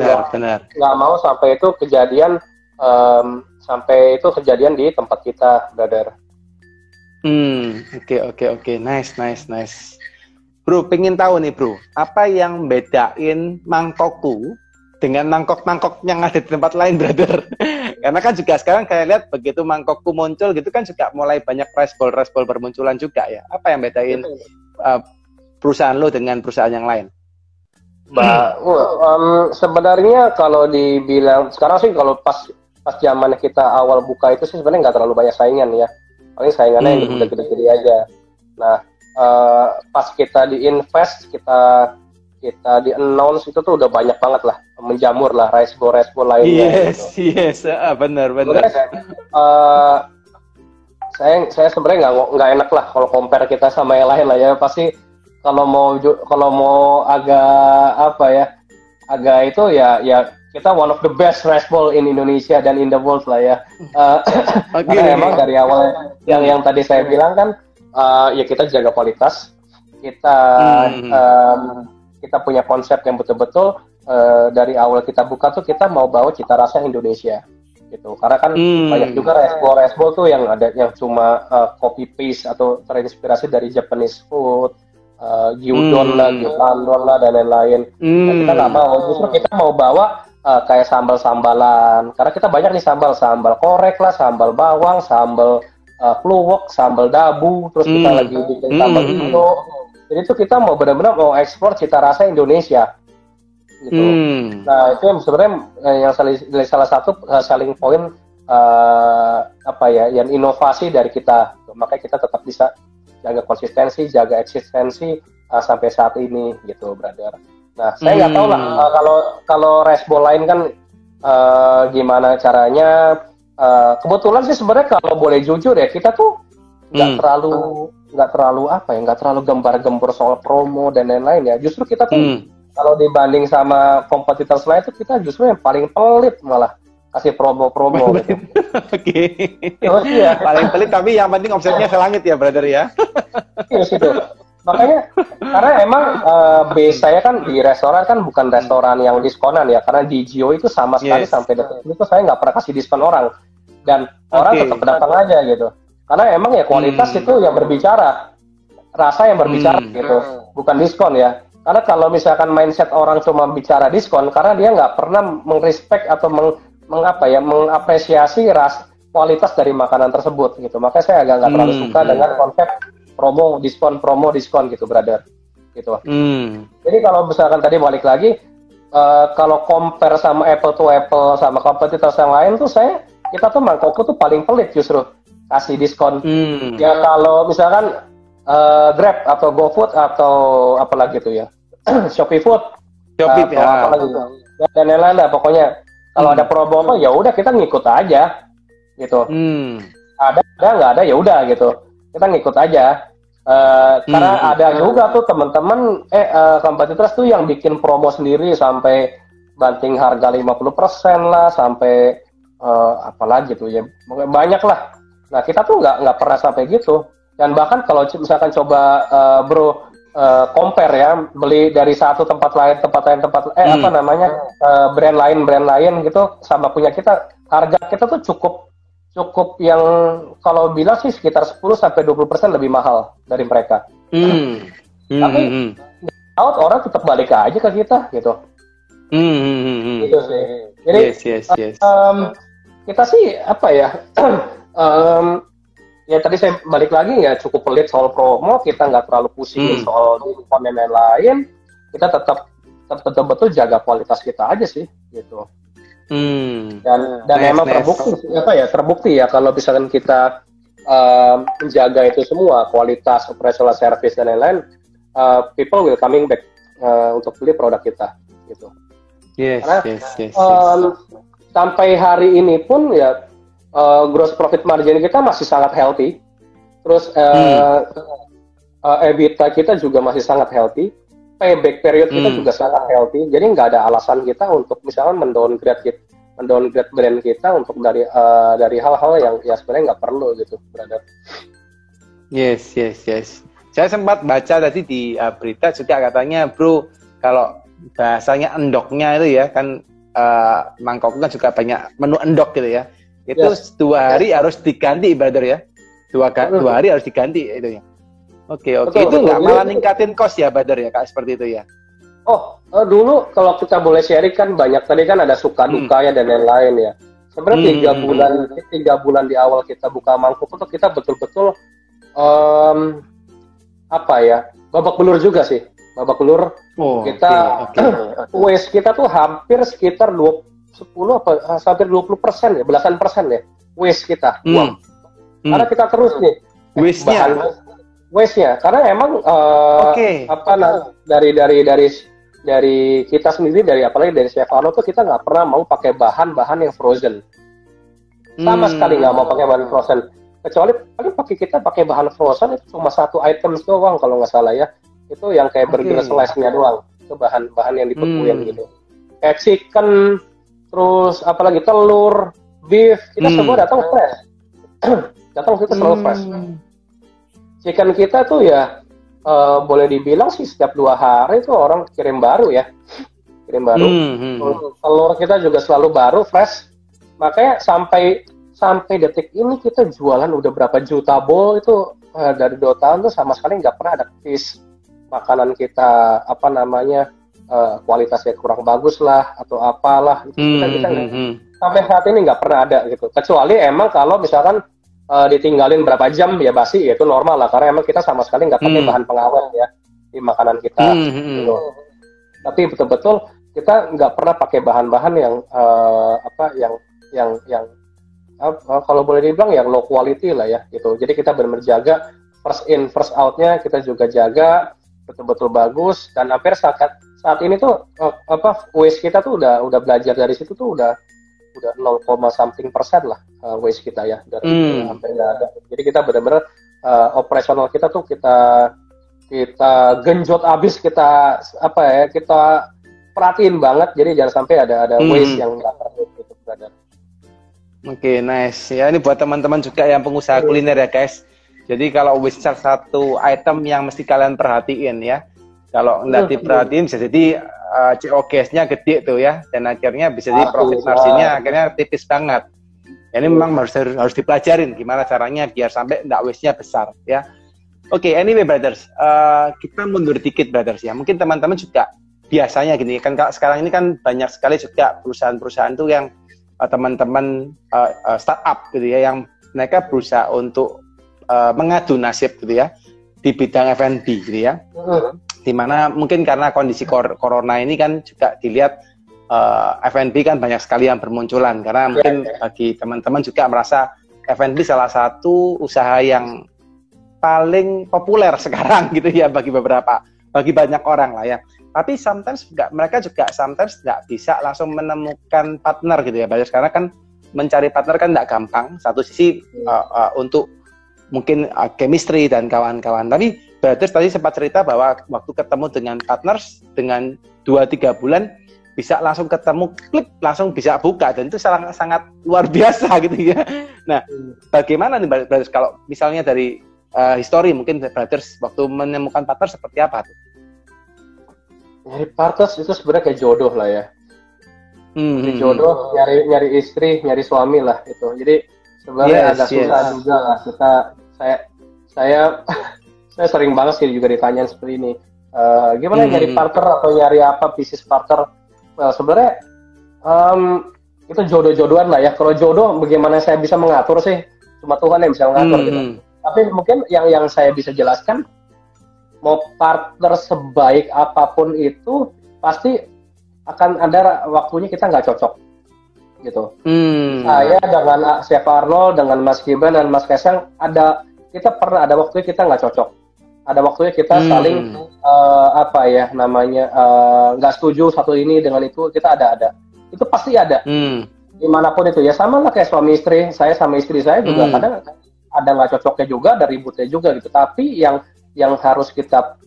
nggak mau sampai itu kejadian di tempat kita, brother. Oke. Nice. Bro, pengen tahu nih bro, apa yang bedain mangkokku dengan mangkok-mangkok yang ada di tempat lain, brother? Karena kan juga sekarang kayak lihat begitu mangkokku muncul gitu kan juga mulai banyak rice bowl bermunculan juga ya. Apa yang bedain perusahaan lo dengan perusahaan yang lain? Sebenarnya kalau dibilang sekarang sih, kalau pas zaman kita awal buka itu sih sebenarnya nggak terlalu banyak saingan ya. Paling saingannya yang gede-gede aja. Nah pas kita di-invest, kita di-announce itu tuh udah banyak banget lah, menjamur lah rice bowl lainnya. Yes, benar. Saya sebenarnya nggak enak lah kalau compare kita sama yang lain lah ya. Pasti kalau mau agak itu ya kita one of the best rice bowl in Indonesia dan in the world lah ya. Karena emang dari awal yang tadi saya bilang kan ya kita jaga kualitas. kita kita punya konsep yang betul-betul dari awal kita buka tuh kita mau bawa cita rasa Indonesia gitu. Karena kan banyak juga resbol tuh yang ada yang cuma copy paste atau terinspirasi dari Japanese food, gyudon lah, gyudon lah dan lain-lain. Nah, kita nggak mau, justru kita mau bawa kayak sambal-sambalan. Karena kita banyak nih sambal korek lah, sambal bawang, sambal kluwek, sambal dabu, terus kita lagi bikin sambal Indo. Jadi itu kita mau benar-benar mau ekspor cita rasa Indonesia gitu. Nah itu yang sebenarnya yang salah satu selling point yang inovasi dari kita. Makanya kita tetap bisa jaga konsistensi, jaga eksistensi sampai saat ini gitu, brother. Nah saya nggak tahu lah kalau resbol lain kan gimana caranya. Kebetulan sih sebenarnya kalau boleh jujur ya kita tuh nggak terlalu gembar-gembor soal promo dan lain-lain ya. Justru kita tuh kalau dibanding sama kompetitor lain itu kita justru yang paling pelit malah kasih promo-promo gitu. Oke. Iya. Paling pelit tapi yang penting omsetnya selangit ya, brother ya. Iya gitu. Makanya karena emang base saya kan di restoran kan bukan restoran yang diskonan ya, karena di Gio itu sama sekali sampai detik itu saya nggak pernah kasih diskon orang dan orang tetap datang aja gitu. Karena emang ya kualitas itu yang berbicara, rasa yang berbicara gitu, bukan diskon ya. Karena kalau misalkan mindset orang cuma bicara diskon, karena dia nggak pernah mengrespek atau mengapresiasi kualitas dari makanan tersebut gitu. Makanya saya agak nggak terlalu suka dengan konsep promo diskon gitu, brother. Gitu. Jadi kalau misalkan tadi balik lagi, kalau compare sama apple to apple sama kompetitor yang lain tuh kita tuh Mangkokku tuh paling pelit justru kasih diskon. Ya kalau misalkan Grab atau GoFood atau apalagi tuh ya Shopee Food atau apalagi gitu. Dan lain-lain lah pokoknya kalau ada promo apa ya udah kita ngikut aja gitu. Ada nggak ada ya udah gitu kita ngikut aja. Karena ada juga tuh teman-teman kompetitor tuh yang bikin promo sendiri sampai banting harga 50% lah sampai apalagi tuh ya banyak lah. Nah kita tuh nggak pernah sampai gitu. Dan bahkan kalau misalkan coba compare ya, beli dari satu tempat lain brand lain gitu sama punya kita, harga kita tuh cukup yang kalau bilang sih sekitar 10-20% lebih mahal dari mereka. Tapi orang tetap balik aja ke kita gitu. Gitu sih. Jadi yes. Kita sih ya tadi saya balik lagi ya cukup pelit soal promo, kita nggak terlalu pusing soal diskon dan lain-lain, kita tetap betul-betul jaga kualitas kita aja sih gitu. Dan memang terbukti ya kalau misalkan kita menjaga itu semua kualitas, operational service dan lain-lain, people will coming back untuk beli produk kita gitu. Yes. Sampai hari ini pun ya gross profit margin kita masih sangat healthy, terus EBITDA kita juga masih sangat healthy, payback period kita juga sangat healthy, jadi nggak ada alasan kita untuk misalkan mendowngrade brand kita untuk dari hal-hal yang ya sebenarnya nggak perlu gitu, brother. Yes. Saya sempat baca tadi di berita juga katanya, bro, kalau bahasanya endoknya itu ya kan Mangkok kan juga banyak menu endok gitu ya. Itu 2 hari harus diganti, brother ya. 2 hari harus diganti itu ya. Oke. Itu nggak malah ningkatin cost ya, brother ya, Kak, seperti itu ya. Dulu kalau kita boleh sharing kan banyak tadi kan ada suka dukanya dan lain-lain ya. Sebenarnya 3 bulan di awal kita buka Mangkok itu kita betul-betul babak belur juga sih. Babak belur kita waste kita tuh hampir sekitar 20% ya, belasan persen ya waste kita uang. Karena kita terus nih waste-nya karena emang dari kita sendiri, dari apalagi dari Stefano tuh kita nggak pernah mau pakai bahan-bahan yang frozen sama sekali, nggak mau pakai bahan frozen, kecuali kita pakai bahan frozen itu cuma 1 item doang kalau nggak salah ya, itu yang kayak burger slice-nya doang, itu bahan-bahan yang dibekuin gitu, kayak chicken. Terus apalagi telur, beef, kita semua datang fresh. Datang kita selalu fresh. Chicken kita tuh ya boleh dibilang sih setiap 2 hari itu orang kirim baru ya, kirim baru. Telur kita juga selalu baru, fresh. Makanya sampai detik ini kita jualan udah berapa juta bowl itu dari 2 tahun tuh sama sekali nggak pernah ada krisis makanan kita apa namanya kualitasnya kurang bagus lah atau apalah itu kita sampai saat ini nggak pernah ada gitu, kecuali emang kalau misalkan ditinggalin berapa jam ya basi ya itu normal lah karena emang kita sama sekali nggak pakai bahan pengawet ya di makanan kita gitu. Tapi betul-betul kita nggak pernah pakai bahan-bahan yang yang kalau boleh dibilang yang low quality lah ya gitu. Jadi kita benar-benar jaga first in first out-nya kita juga jaga betul-betul bagus, dan hampir saat ini tuh waste kita tuh udah belajar dari situ tuh udah 0,something% lah waste kita ya dari hampir nggak ada. Jadi kita benar-benar operasional kita tuh kita genjot abis, kita kita perhatiin banget, jadi jangan sampai ada waste yang nggak perlu gitu brother. Oke, nice. Ya, ini buat teman-teman juga yang pengusaha kuliner ya, guys. Jadi kalau waste satu item yang mesti kalian perhatiin ya. Kalau nggak diperhatiin bisa jadi COGS-nya gede tuh ya, dan akhirnya bisa jadi profit marginnya akhirnya tipis banget. Ya, ini memang harus dipelajarin gimana caranya biar sampai nggak waste-nya besar ya. Oke, anyway brothers, kita mundur dikit brothers ya. Mungkin teman-teman juga biasanya gini kan, sekarang ini kan banyak sekali juga perusahaan-perusahaan tuh yang teman-teman startup gitu ya, yang mereka berusaha untuk mengadu nasib gitu ya di bidang F&B gitu ya. Dimana mungkin karena kondisi corona ini kan juga dilihat F&B kan banyak sekali yang bermunculan, karena mungkin bagi teman-teman juga merasa F&B salah satu usaha yang paling populer sekarang gitu ya bagi banyak orang lah ya. Tapi mereka juga sometimes nggak bisa langsung menemukan partner gitu ya, karena kan mencari partner kan nggak gampang. Satu sisi untuk mungkin chemistry dan kawan-kawan. Tapi Brothers tadi sempat cerita bahwa waktu ketemu dengan partners dengan 2-3 bulan bisa langsung ketemu, klik langsung bisa buka, dan itu sangat luar biasa gitu ya. Nah, bagaimana nih Brothers kalau misalnya dari history mungkin Brothers waktu menemukan partner seperti apa tuh? Nyari partners itu sebenarnya kayak jodoh lah ya. Jodoh, nyari istri, nyari suami lah itu. Jadi sebenarnya agak susah juga lah. Saya sering banget sih juga ditanyain seperti ini. Gimana nyari partner atau nyari apa bisnis partner? Well, sebenarnya itu jodoh-jodohan lah ya. Kalau jodoh, bagaimana saya bisa mengatur sih? Cuma Tuhan yang bisa mengatur gitu. Tapi mungkin yang saya bisa jelaskan, mau partner sebaik apapun itu pasti akan ada waktunya kita nggak cocok gitu. Saya dengan Chef Arnold, dengan Mas Gibran dan Mas Kaisang kita pernah ada waktunya kita nggak cocok, ada waktunya kita saling nggak setuju satu ini dengan itu, kita ada itu pasti ada dimanapun itu ya, sama lah kayak suami istri, saya sama istri saya juga kadang ada nggak cocoknya juga, ada ributnya juga gitu. Tapi yang harus kita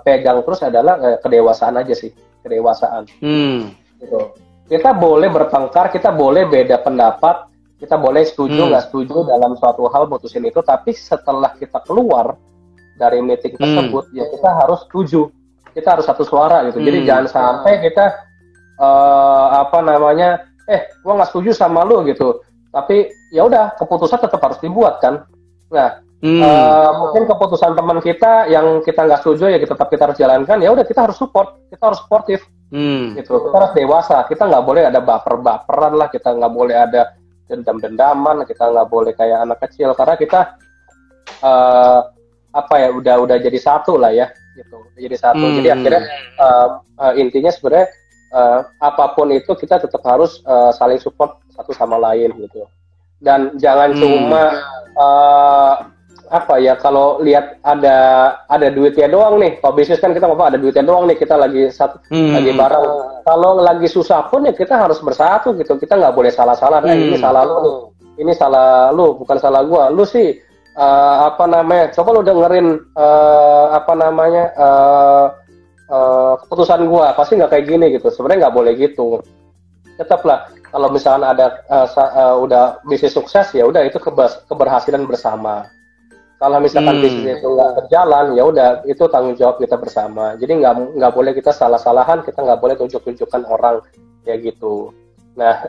pegang terus adalah kedewasaan aja sih, kedewasaan. Gitu. Kita boleh bertengkar, kita boleh beda pendapat, kita boleh setuju nggak setuju dalam suatu hal mutusin itu, tapi setelah kita keluar dari meeting tersebut ya kita harus setuju, kita harus satu suara gitu. Jadi jangan sampai kita gua nggak setuju sama lu gitu, tapi ya udah keputusan tetap harus dibuat kan. Nah, mungkin keputusan teman kita yang kita nggak setuju ya tetap kita harus jalankan, ya udah kita harus support, kita harus sportif gitu, kita harus dewasa, kita nggak boleh ada baper-baperan lah, kita nggak boleh ada dendam-dendaman, kita nggak boleh kayak anak kecil, karena kita udah jadi satu lah ya gitu, jadi satu. Jadi akhirnya intinya sebenarnya apapun itu kita tetap harus saling support satu sama lain gitu, dan jangan cuma kalau lihat ada duitnya doang nih. Kalau bisnis kan kita ngomong ada duitnya doang nih, kita lagi lagi bareng. Kalau lagi susah pun ya kita harus bersatu gitu, kita nggak boleh salah-salah. Ini salah lu nih, ini salah lu, bukan salah gua. Lu sih coba lu dengerin keputusan gua, pasti nggak kayak gini gitu. Sebenarnya nggak boleh gitu. Tetaplah kalau misalkan ada udah bisnis sukses ya udah itu keberhasilan bersama. Kalau misalkan bisnis itu nggak berjalan, ya udah itu tanggung jawab kita bersama. Jadi nggak boleh kita salah-salahan, kita nggak boleh tunjuk-tunjukkan orang kayak gitu. Nah,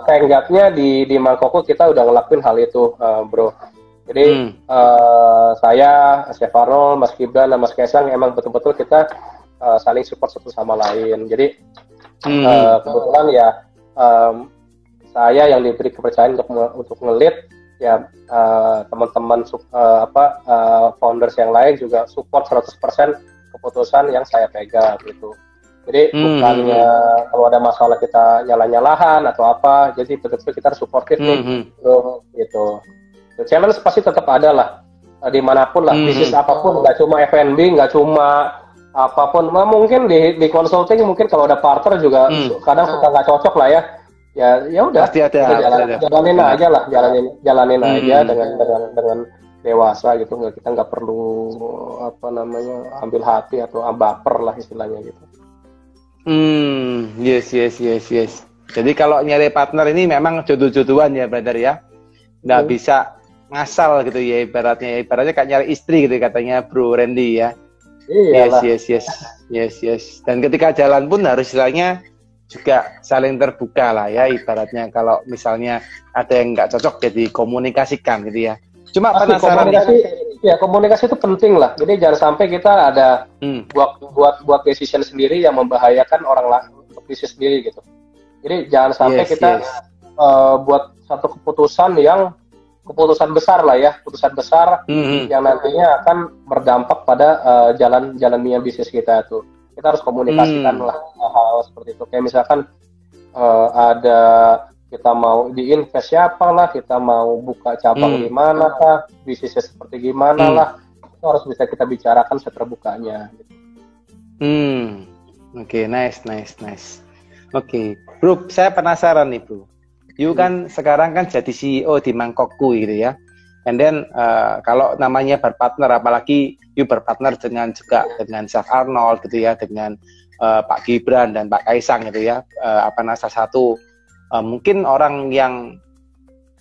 seenggaknya di Mangkoko kita udah ngelakuin hal itu, bro. Jadi saya, Chef Arnold, Mas Gibran, dan Mas Kaisang emang betul-betul kita saling support satu sama lain. Jadi kebetulan ya saya yang diberi kepercayaan untuk nge-lead. Ya teman-teman founders yang lain juga support 100% keputusan yang saya pegang gitu. Jadi bukannya kalau ada masalah kita nyalah-nyalahan atau apa, jadi betul-betul kita harus supportif nih gitu. Challenge pasti tetap ada lah dimanapun lah, bisnis apapun, nggak cuma F&B, nggak cuma apapun. Nah, mungkin di consulting mungkin kalau ada partner juga kadang suka nggak cocok lah ya. Ya udah, jalanin aja lah, jalanin aja dengan dewasa gitu. Kita nggak perlu ambil hati atau baper lah istilahnya gitu. Yes. Jadi kalau nyari partner ini memang jodoh-jodohan ya, brother ya. Nggak bisa ngasal gitu ya, ibaratnya kayak nyari istri gitu katanya Bro Randy ya. Iyalah. Yes. Dan ketika jalan pun harus istilahnya juga saling terbuka lah ya, ibaratnya kalau misalnya ada yang nggak cocok jadi komunikasikan gitu ya. Cuma penasaran komunikasi itu penting lah. Jadi jangan sampai kita ada buat decision sendiri yang membahayakan orang lain untuk bisnis sendiri gitu. Jadi jangan sampai kita buat satu keputusan besar lah ya, keputusan besar yang nantinya akan berdampak pada jalannya bisnis kita tuh. Kita harus komunikasikan lah hal seperti itu. Kayak misalkan ada kita mau diinvest siapa lah, kita mau buka cabang di mana kah, bisnisnya seperti gimana lah, itu harus bisa kita bicarakan seterbukanya. Oke, nice. Oke, Bro, saya penasaran nih, Bro. You kan sekarang kan jadi CEO di Mangkokku gitu ya. And then kalau namanya berpartner, apalagi you berpartner dengan Chef Arnold gitu ya, dengan Pak Gibran dan Pak Kaisang gitu ya, salah satu mungkin orang yang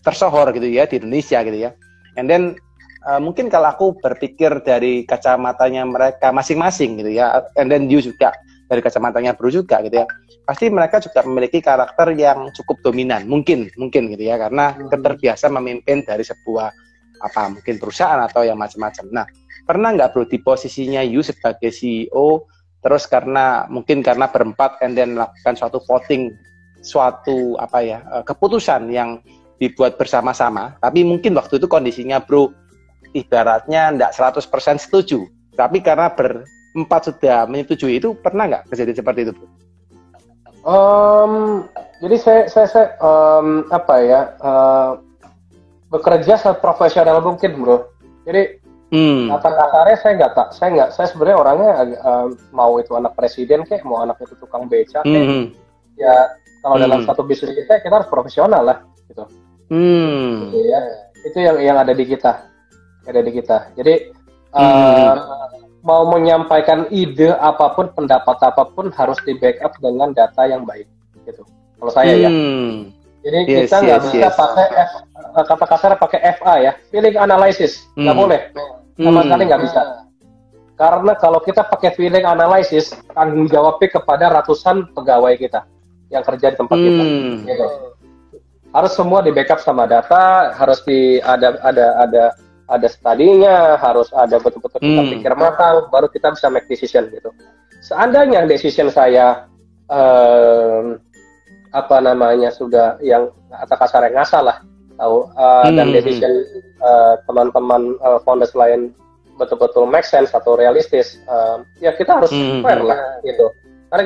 tersohor gitu ya di Indonesia gitu ya. And then mungkin kalau aku berpikir dari kacamatanya mereka masing-masing gitu ya, and then you juga dari kacamatanya Bro juga gitu ya, pasti mereka juga memiliki karakter yang cukup dominan, mungkin gitu ya, karena terbiasa memimpin dari sebuah mungkin perusahaan atau yang macam-macam. Nah, pernah nggak Bro di posisinya you sebagai CEO, terus karena berempat and then melakukan suatu voting, suatu keputusan yang dibuat bersama-sama, tapi mungkin waktu itu kondisinya Bro ibaratnya nggak 100% setuju, tapi karena berempat sudah menyetujui, itu pernah nggak kejadian seperti itu, Bro? Jadi saya bekerja seprofesional mungkin, Bro. Jadi kata-katanya saya sebenarnya orangnya mau itu anak presiden kayak mau anak itu tukang beca kayak ya kalau dalam satu bisnis kita harus profesional lah gitu. Gitu ya. Itu yang ada di kita. Jadi mau menyampaikan ide apapun, pendapat apapun harus di backup dengan data yang baik gitu. Kalau saya ya. Jadi kita nggak bisa pakai kata kasar pakai FA ya, feeling analysis, nggak boleh, sama sekali nggak bisa. Karena kalau kita pakai feeling analysis, tanggung jawabnya kepada ratusan pegawai kita yang kerja di tempat kita. Gitu. Harus semua di backup sama data, harus ada studinya, harus ada betul-betul kita pikir matang, baru kita bisa make decision gitu. Seandainya decision saya sudah yang kata kasar yang ngasal lah tahu dan decision teman-teman founders lain betul-betul make sense atau realistis, ya kita harus fair lah gitu. Karena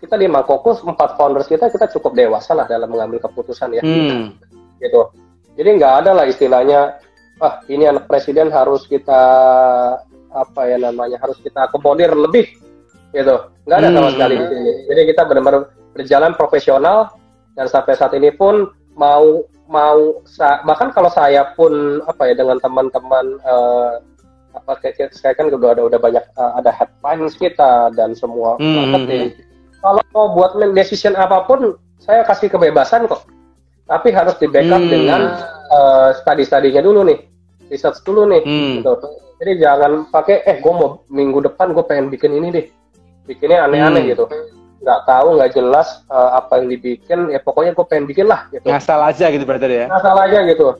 kita di Mangkoko 4 founders kita cukup dewasa lah dalam mengambil keputusan ya gitu. Jadi nggak ada lah istilahnya ini anak presiden harus kita harus kita akomodir lebih gitu. Nggak ada sama sekali di sini. Jadi kita benar-benar berjalan profesional, dan sampai saat ini pun bahkan kalau saya pun dengan teman-teman saya kan udah banyak ada head finance kita dan semua marketing. Kalau mau buat decision apapun saya kasih kebebasan kok, tapi harus di backup dengan study-studinya dulu nih research dulu nih, gitu. Jadi jangan pakai, gue mau minggu depan gue pengen bikin ini deh, bikinnya aneh-aneh gitu, nggak tahu, nggak jelas apa yang dibikin, ya pokoknya gue pengen bikin lah, gitu. Ngasal aja gitu berarti ya? Ngasal aja gitu,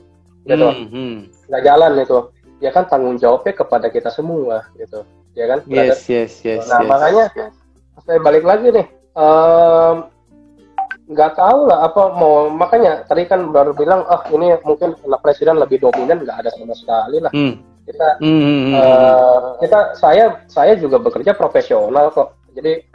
nggak jalan itu. Ya kan tanggung jawabnya kepada kita semua, gitu, ya kan? Yes. Nah makanya saya balik lagi nih. Nggak tahu lah apa mau, makanya tadi kan baru bilang ini mungkin presiden lebih dominan, nggak ada sama sekali lah. Saya juga bekerja profesional kok, jadi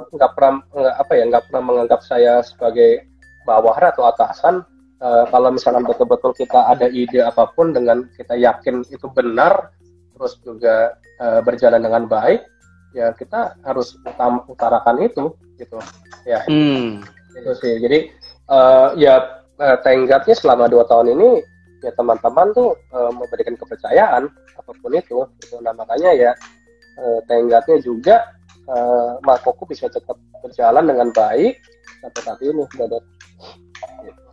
nggak pernah menganggap saya sebagai bawahan atau atasan. Kalau misalkan betul-betul kita ada ide apapun dengan kita yakin itu benar, terus juga berjalan dengan baik, ya kita harus utarakan itu, gitu ya. Itu sih. Jadi tenggatnya selama 2 tahun ini ya teman-teman tuh memberikan kepercayaan apapun itu, gitu. Nah makanya ya tenggatnya juga Mangkokku bisa tetap berjalan dengan baik sampai saat ini, Brother. Gitu.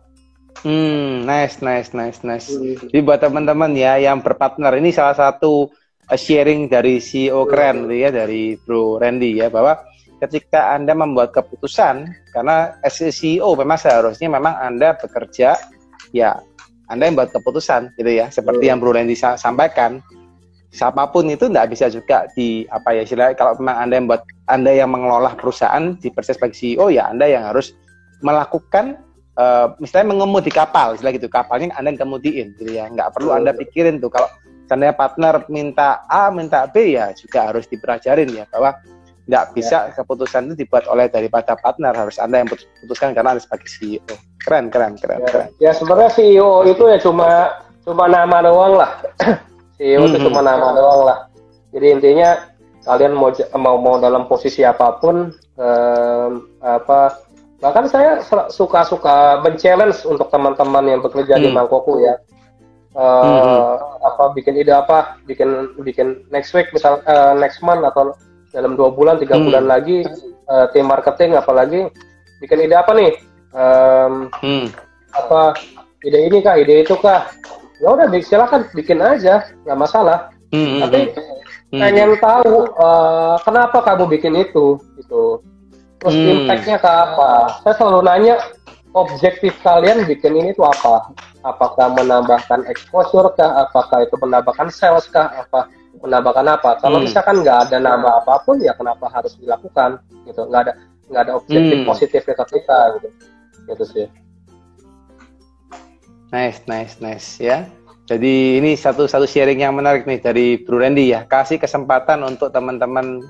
Nice. Jadi buat teman-teman ya yang berpartner, ini salah satu sharing dari CEO keren gitu ya, dari Bro Randy ya, bahwa ketika Anda membuat keputusan, karena as a CEO memang seharusnya memang Anda bekerja, ya Anda yang buat keputusan gitu ya, seperti yang Bro Randy sampaikan, siapapun itu tidak bisa juga istilahnya, kalau memang Anda yang mengelola perusahaan, dipercaya sebagai CEO, ya Anda yang harus melakukan misalnya mengemudi kapal, istilah gitu, kapalnya Anda yang kemudiin gitu ya, nggak perlu Anda pikirin tuh, kalau seandainya partner minta A, minta B, ya juga harus dipelajarin ya, bahwa nggak bisa keputusan itu dibuat oleh daripada partner, harus Anda yang putuskan karena Anda sebagai CEO. Keren. Ya sebenarnya CEO itu ya cuma nama doang lah. CEO itu cuma nama doang lah. Jadi intinya kalian mau dalam posisi apapun, bahkan saya suka men-challenge untuk teman-teman yang bekerja di Mangkokku ya. Bikin ide bikin next week misal next month, atau dalam 2 bulan 3 bulan lagi, tim marketing apalagi bikin ide apa nih, ide ini kah, ide itu kah, ya udah silakan bikin aja, nggak masalah. Tapi pengen tahu kenapa kamu bikin itu gitu, terus impact-nya ke apa. Saya selalu nanya, objektif kalian bikin ini tuh apa? Apakah menambahkan exposure kah? Apakah itu menambahkan sales kah? Menambahkan apa? Kalau misalkan nggak ada nama apapun, ya kenapa harus dilakukan? Gitu, nggak ada objektif positif ke kita, gitu. Gitu sih. Nice ya. Jadi ini satu sharing yang menarik nih dari Bro Randy ya. Kasih kesempatan untuk teman-teman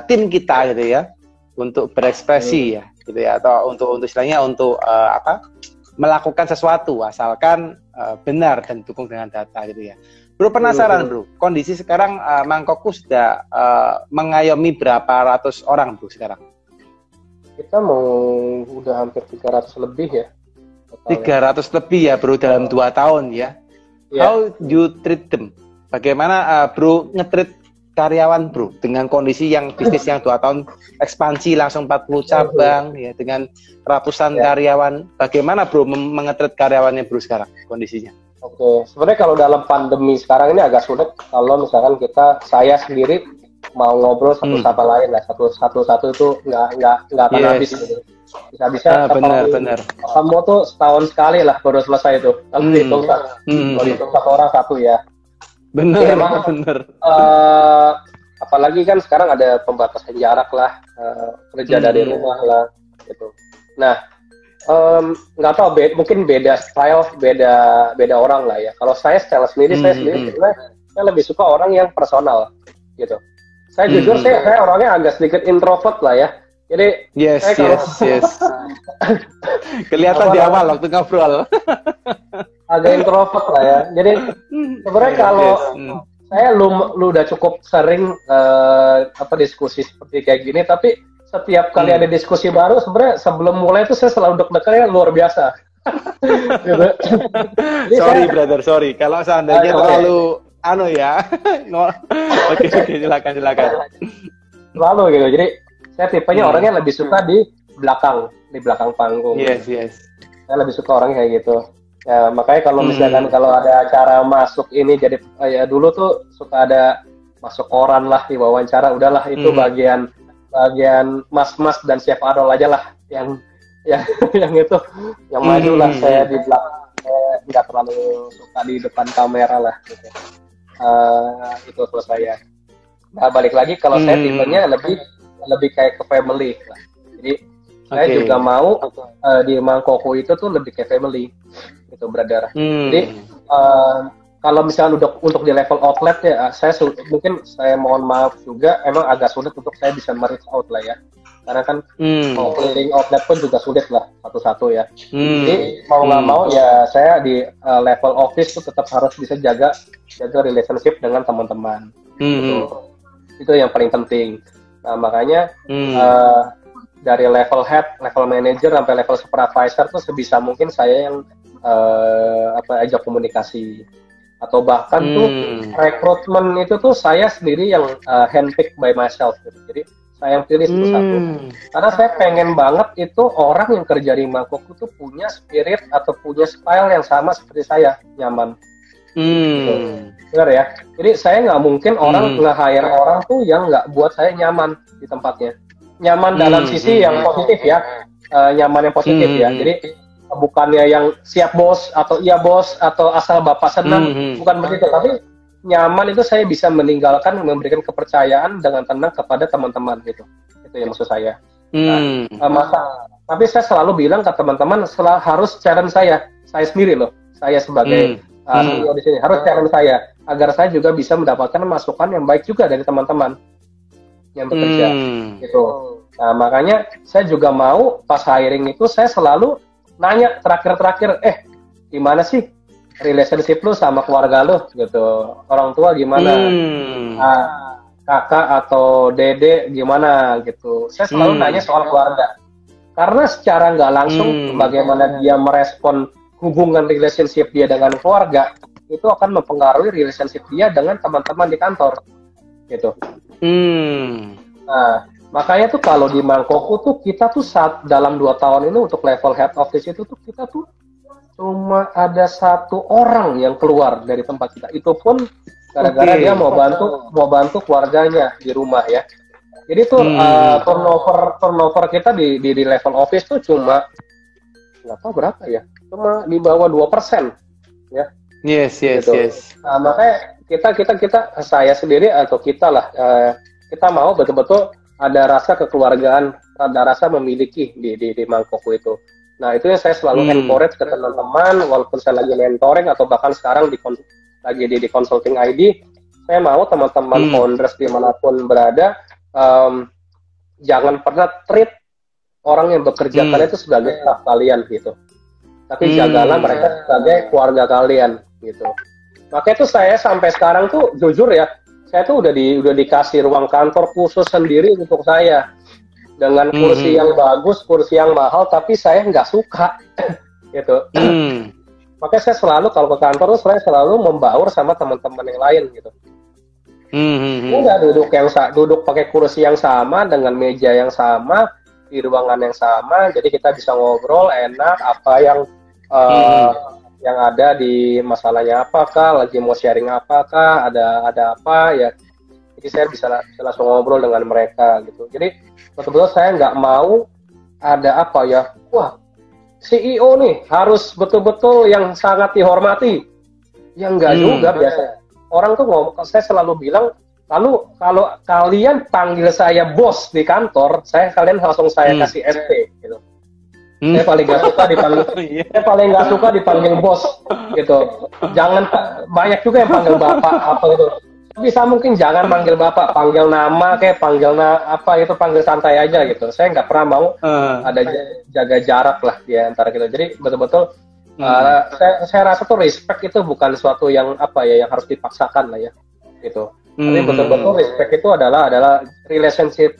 tim kita gitu ya, untuk berekspresi ya, gitu ya, atau untuk istilahnya untuk melakukan sesuatu asalkan benar dan didukung dengan data gitu ya. Bro, penasaran Bro, kondisi sekarang Mangkokku sudah mengayomi berapa ratus orang Bro sekarang? Kita udah hampir 300 lebih ya. 300 lebih ya Bro dalam 2 tahun ya. How you treat them? Bagaimana Bro nge-treat karyawan Bro dengan kondisi yang bisnis yang 2 tahun ekspansi langsung 40 cabang ya, dengan ratusan karyawan, bagaimana Bro mengetret karyawannya Bro sekarang kondisinya? Oke, sebenarnya kalau dalam pandemi sekarang ini agak sulit kalau misalkan saya sendiri mau ngobrol satu sama lain lah, satu itu nggak akan habis gitu. Bisa benar. Kamu tuh setahun sekali lah baru selesai itu. Kalau dihitung satu orang satu ya. Benar. Apalagi kan sekarang ada pembatasan jarak lah, kerja dari rumah lah, gitu. Nah, nggak tahu, mungkin beda style, beda orang lah ya. Kalau saya style sendiri, saya lebih suka orang yang personal, gitu. Saya jujur, saya orangnya agak sedikit introvert lah ya. Jadi, yes. Kelihatan di awal waktu ngobrol. Agak introvert lah ya. Jadi sebenarnya kalau saya lu udah cukup sering diskusi seperti kayak gini, tapi setiap kali ada diskusi baru, sebenarnya sebelum mulai itu saya selalu deg-degannya luar biasa. Gitu. Sorry. Kalau seandainya terlalu Oke, silakan. Selalu gitu. Jadi saya tipenya orangnya lebih suka di belakang panggung. Yes. Saya lebih suka orangnya kayak gitu. Ya, makanya kalau misalkan kalau ada acara masuk ini jadi ya dulu tuh suka ada masuk koran lah di wawancara, udahlah itu bagian mas-mas dan chef Adol aja lah yang yang itu yang maju lah, saya di belakang, saya nggak terlalu suka di depan kamera lah gitu. Itu terus saya. Nah, balik lagi kalau saya tipenya lebih kayak ke family lah. Jadi saya juga mau di Mangkoko itu tuh lebih kayak family gitu, brother. Jadi kalau misalnya untuk di level outlet ya, mungkin saya mohon maaf juga, emang agak sulit untuk saya bisa mereach out lah ya, karena kan mau keliling outlet pun juga sulit lah satu-satu ya. Jadi mau nggak mau ya saya di level office tuh tetap harus bisa jaga relationship dengan teman-teman. Itu yang paling penting. Nah, makanya dari level head, level manager sampai level supervisor tuh sebisa mungkin saya yang ajak komunikasi, atau bahkan tuh rekrutmen itu tuh saya sendiri yang handpick by myself gitu. Jadi saya yang pilih satu-satu, karena saya pengen banget itu orang yang kerja di Mangkoko tuh punya spirit atau punya style yang sama seperti saya, nyaman. Gitu. Benar ya. Jadi saya nggak mungkin nge-hire orang tuh yang nggak buat saya nyaman di tempatnya. Nyaman dalam sisi yang positif ya, nyaman yang positif ya. Jadi bukannya yang siap bos atau iya bos atau asal bapak senang, bukan begitu. Tapi nyaman itu saya bisa meninggalkan, memberikan kepercayaan dengan tenang kepada teman-teman gitu. Itu yang maksud saya. Tapi saya selalu bilang ke teman-teman, harus challenge saya sendiri loh. Saya sebagai CEO di sini harus challenge saya agar saya juga bisa mendapatkan masukan yang baik juga dari teman-teman yang bekerja gitu. Nah, makanya saya juga mau pas hiring itu saya selalu nanya terakhir, gimana sih relationship lu sama keluarga lu gitu, orang tua gimana, kakak atau dede gimana gitu. Saya selalu nanya soal keluarga, karena secara nggak langsung bagaimana dia merespon hubungan relationship dia dengan keluarga itu akan mempengaruhi relationship dia dengan teman-teman di kantor gitu. Nah, makanya tuh kalau di Mangkoko tuh kita tuh dalam 2 tahun ini untuk level head office itu tuh kita tuh cuma ada 1 orang yang keluar dari tempat kita. Itu pun gara-gara dia mau bantu keluarganya di rumah ya. Jadi tuh turnover kita di level office tuh cuma nggak tahu berapa ya, cuma di bawah 2% ya. Yes. Nah, makanya kita saya sendiri atau kita lah, kita mau betul-betul ada rasa kekeluargaan, ada rasa memiliki di Mangkoko itu. Nah, itu yang saya selalu encourage ke teman-teman, walaupun saya lagi mentoring atau bahkan sekarang lagi di consulting ID, saya mau teman-teman founders dimanapun berada, jangan pernah treat orang yang bekerja kalian itu sebagai staff kalian gitu, tapi jagalah mereka sebagai keluarga kalian gitu. Makanya itu saya sampai sekarang tuh jujur ya, saya tuh udah dikasih ruang kantor khusus sendiri untuk saya dengan kursi yang bagus, kursi yang mahal, tapi saya nggak suka gitu. Makanya saya selalu kalau ke kantor tuh saya selalu membaur sama teman-teman yang lain gitu. Udah duduk pakai kursi yang sama dengan meja yang sama di ruangan yang sama, jadi kita bisa ngobrol enak, apa yang ada di masalahnya apakah, lagi mau sharing apakah, ada apa ya. Jadi saya bisa langsung ngobrol dengan mereka gitu. Jadi betul-betul saya nggak mau ada apa ya, wah CEO nih harus betul-betul yang sangat dihormati. Yang nggak juga biasa. Orang tuh saya selalu bilang, lalu kalau kalian panggil saya bos di kantor, kalian langsung saya kasih SP gitu. Saya paling nggak suka dipanggil bos gitu. Jangan, banyak juga yang panggil bapak apa gitu. Bisa mungkin jangan panggil bapak, panggil nama kayak panggil santai aja gitu. Saya nggak pernah mau ada jaga jarak lah di antara kita. Jadi betul-betul saya rasa tuh respect itu bukan suatu yang yang harus dipaksakan lah ya gitu. Tapi betul-betul respect itu adalah relationship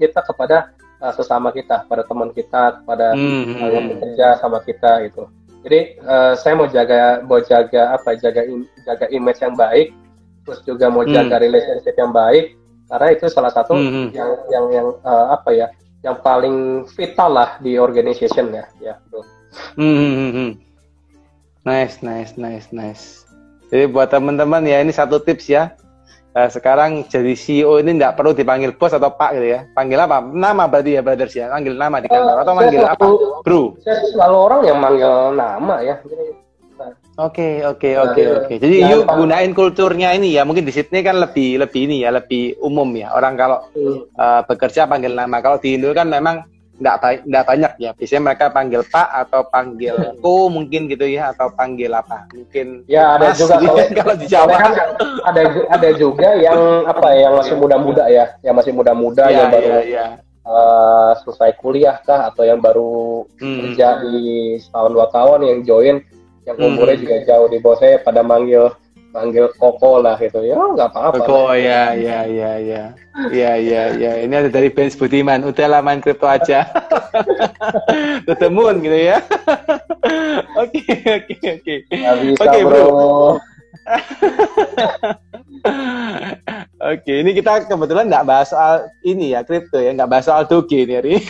kita kepada sesama kita, pada teman kita, pada yang bekerja sama kita gitu. Jadi saya mau jaga image yang baik, terus juga mau jaga relationship yang baik, karena itu salah satu yang paling vital lah di organization ya. Tuh. Nice, nice, nice, nice. Jadi buat teman-teman ya, ini satu tips ya. Sekarang jadi CEO ini nggak perlu dipanggil bos atau pak gitu ya. Panggil apa? Nama berarti ya, brothers ya. Panggil nama di kantor atau manggil apa? Bro. Saya selalu orang yang manggil nama ya. Oke. Jadi yuk gunain kulturnya ini ya. Mungkin di Sydney kan lebih ini ya, lebih umum ya. Orang kalau bekerja panggil nama. Kalau di Indo kan memang nggak banyak ya. Biasanya mereka panggil Pak atau panggil Ko mungkin gitu ya, atau panggil apa? Mungkin ya ada Mas, juga kalau di Jawa kan ada juga yang apa ya, yang masih muda-muda ya, yang masih muda-muda yang baru selesai kuliah kah, atau yang baru kerja di setahun 2 tahun yang join, yang umurnya juga jauh di bawah saya, pada manggil Koko lah gitu ya, nggak apa-apa. Koko ya. Ini ada dari Benz Budiman, udahlah main kripto aja. Ketemuan gitu ya. Oke. Oke, bro. Oke, ini kita kebetulan nggak bahas soal ini ya, kripto ya, nggak bahas soal Doge ini hari ini.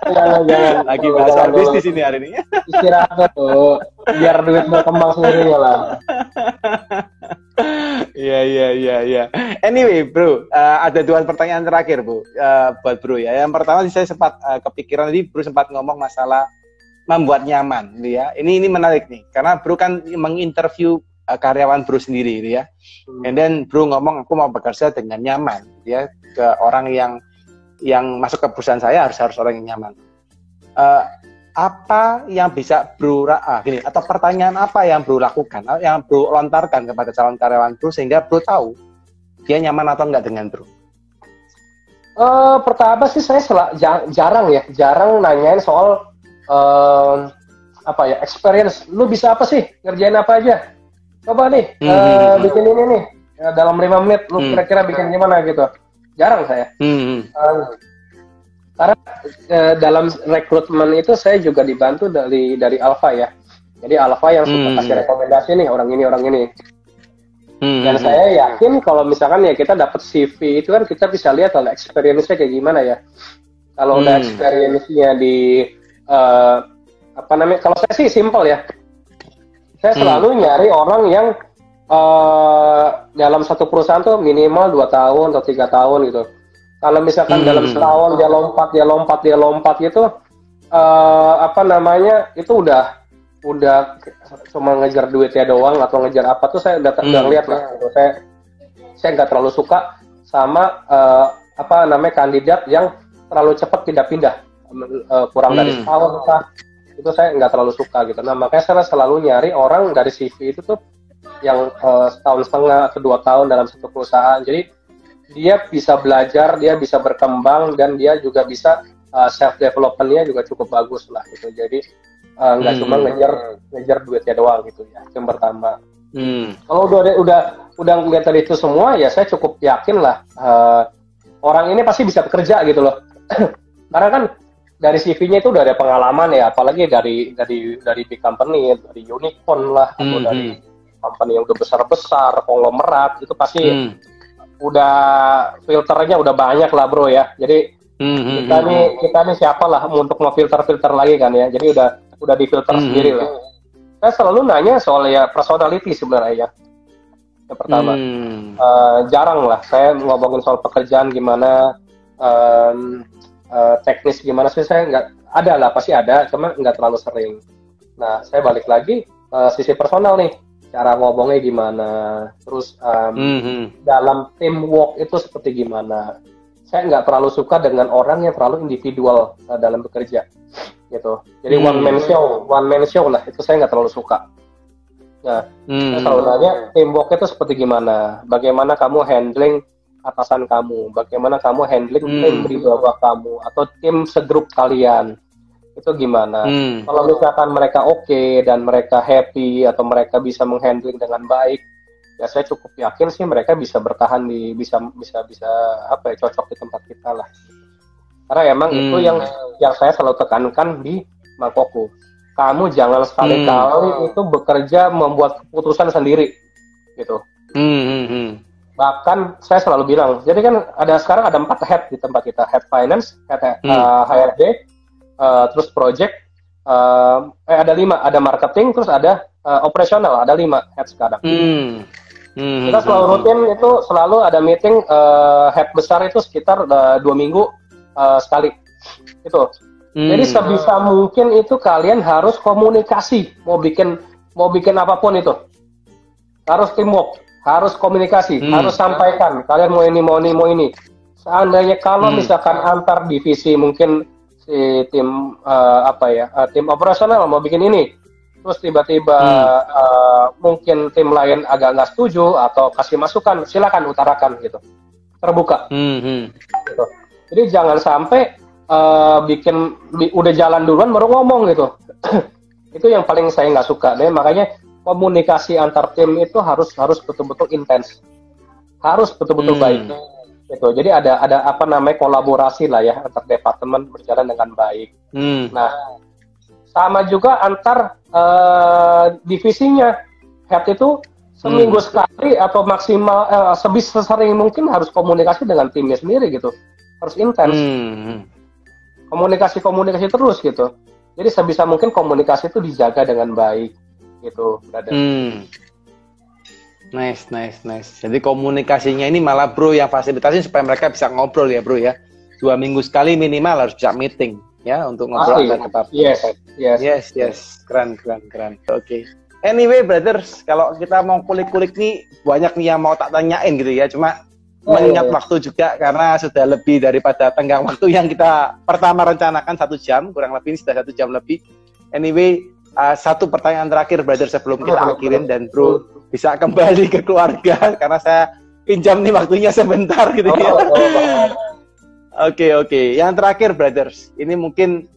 Jangan. Lagi bahas soal bisnis ini hari ini. Istirahat tuh, biar duit berkembang sendiri lah. Iya. Anyway, bro, ada 2 pertanyaan terakhir, Bu, buat bro ya. Yang pertama saya sempat kepikiran tadi, bro sempat ngomong masalah membuat nyaman, gitu ya. Ini menarik nih, karena bro kan menginterview karyawan bro sendiri, gitu ya. And then bro ngomong aku mau bekerja dengan nyaman, ya, ke orang yang masuk ke perusahaan saya harus orang yang nyaman. Apa yang bisa bro gini, atau pertanyaan apa yang bro lakukan, yang bro lontarkan kepada calon karyawan bro sehingga bro tahu dia nyaman atau enggak dengan bro? Pertama sih saya jarang nanyain soal apa ya, experience. Lu bisa apa sih, ngerjain apa aja, coba nih bikin ini nih dalam 5 menit lu kira-kira bikin gimana gitu. Jarang saya. Karena dalam rekrutmen itu saya juga dibantu dari Alpha ya. Jadi Alpha yang suka kasih rekomendasi nih, orang ini. Dan saya yakin kalau misalkan ya kita dapat CV itu kan kita bisa lihat kalau experience-nya kayak gimana ya. Kalau udah experience-nya di kalau saya sih simple ya. Saya selalu nyari orang yang dalam satu perusahaan tuh minimal 2 tahun atau 3 tahun gitu. Kalau misalkan dalam setahun dia lompat gitu, itu udah cuma ngejar duitnya doang atau ngejar apa tuh saya udah ngeliat lah. Gitu. Saya nggak terlalu suka sama kandidat yang terlalu cepat pindah-pindah, kurang dari setahun lah. Itu saya nggak terlalu suka gitu. Nah makanya saya selalu nyari orang dari CV itu tuh yang setahun setengah atau 2 tahun dalam satu perusahaan. Jadi dia bisa belajar, dia bisa berkembang, dan dia juga bisa self development-nya juga cukup bagus lah gitu. Jadi nggak cuma ngejar duitnya doang gitu ya. Yang pertama. Kalau udah ngeliat dari itu semua ya saya cukup yakin lah orang ini pasti bisa bekerja gitu loh. Karena kan dari CV-nya itu udah ada pengalaman ya, apalagi dari big company, dari unicorn lah, atau dari company yang udah besar-besar, konglomerat, itu pasti udah filternya udah banyak lah bro ya. Jadi kita nih siapa lah untuk ngefilter lagi kan ya. Jadi udah difilter sendiri lah. Saya selalu nanya soal ya personality sebenarnya ya. Yang pertama jarang lah saya ngomongin soal pekerjaan gimana, teknis gimana sih, saya nggak ada lah, pasti ada, cuma nggak terlalu sering. Nah saya balik lagi sisi personal nih. Cara ngomongnya gimana, terus dalam teamwork itu seperti gimana. Saya nggak terlalu suka dengan orang yang terlalu individual dalam bekerja, gitu. Jadi one man show lah, itu saya nggak terlalu suka. Nah, saya selalu nanya teamwork itu seperti gimana, bagaimana kamu handling atasan kamu, bagaimana kamu handling tim di bawah kamu, atau tim segrup kalian. Itu gimana? Kalau misalkan mereka oke dan mereka happy atau mereka bisa menghandling dengan baik, ya saya cukup yakin sih mereka bisa bertahan bisa cocok di tempat kita lah. Karena emang itu yang saya selalu tekankan di Mangkokku. Kamu jangan sekali-kali itu bekerja membuat keputusan sendiri, gitu. Bahkan saya selalu bilang, jadi kan sekarang ada 4 head di tempat kita, head finance, head HRD, terus project, ada 5, ada marketing, terus ada operasional, ada 5 head sekarang. Kita selalu rutin itu selalu ada meeting head besar itu sekitar 2 minggu sekali. Itu. Jadi sebisa mungkin itu kalian harus komunikasi, mau bikin apapun itu. Harus teamwork, harus komunikasi, harus sampaikan kalian mau ini. Seandainya kalau misalkan antar divisi mungkin si tim tim operasional mau bikin ini, terus tiba-tiba mungkin tim lain agak nggak setuju atau kasih masukan, silakan utarakan gitu, terbuka. Gitu. Jadi jangan sampai udah jalan duluan baru ngomong gitu. Itu yang paling saya nggak suka deh. Makanya komunikasi antar tim itu harus betul-betul intens, harus betul-betul baik. Gitu. Jadi ada kolaborasi lah ya antar departemen berjalan dengan baik. Nah, sama juga antar divisinya. Head itu seminggu sekali atau maksimal sebisa sering mungkin harus komunikasi dengan timnya sendiri gitu. Harus intens. Komunikasi terus gitu. Jadi sebisa mungkin komunikasi itu dijaga dengan baik gitu, brother. Nice. Jadi komunikasinya ini malah bro yang fasilitasi supaya mereka bisa ngobrol ya bro ya. 2 minggu sekali minimal harus bisa meeting ya untuk ngobrol antar departemen. Yes. Keren. Oke. Anyway, brothers, kalau kita mau kulik-kulik nih banyak nih yang mau tak tanyain gitu ya. Cuma mengingat waktu juga karena sudah lebih daripada tenggang waktu yang kita pertama rencanakan 1 jam, kurang lebih sudah 1 jam lebih. Anyway, satu pertanyaan terakhir, brother, sebelum kita akhirin dan bro bisa kembali ke keluarga karena saya pinjam nih waktunya sebentar gitu ya. Oke. Yang terakhir, brothers, ini mungkin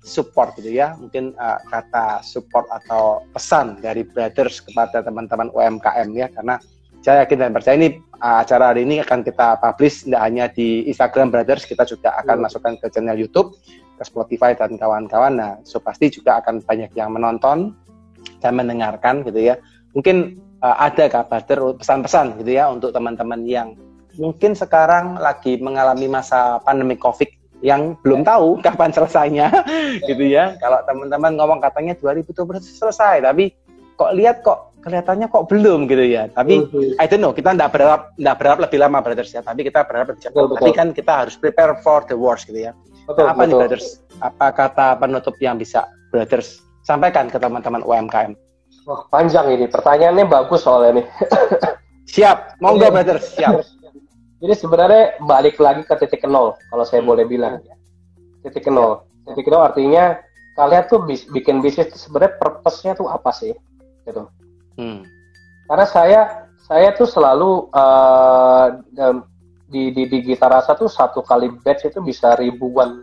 support gitu ya, mungkin kata support atau pesan dari brothers kepada teman-teman UMKM ya, karena saya yakin dan percaya ini acara hari ini akan kita publish tidak hanya di Instagram brothers, kita juga akan masukkan ke channel YouTube, ke Spotify dan kawan-kawan. Nah, so pasti juga akan banyak yang menonton dan mendengarkan gitu ya. Mungkin ada brother pesan-pesan gitu ya untuk teman-teman yang mungkin sekarang lagi mengalami masa pandemi COVID yang belum tahu kapan selesainya gitu ya. Kalau teman-teman ngomong katanya 2020 selesai, tapi kelihatannya kok belum gitu ya. Tapi I don't know, kita nggak berharap lebih lama brothers ya, tapi kita berharap lebih cepat. Tapi kan kita harus prepare for the worst gitu ya. Apa nih brothers? Apa kata penutup yang bisa brothers sampaikan ke teman-teman UMKM? Wah, panjang ini pertanyaannya, bagus soalnya nih. Siap, mau nggak brothers? Siap. Jadi sebenarnya balik lagi ke titik nol, kalau saya boleh bilang. Titik nol. Titik nol artinya kalian tuh bikin bisnis sebenarnya purpose-nya tuh apa sih? Gitu. Karena saya tuh selalu di Gitarasa tuh 1 kali batch itu bisa ribuan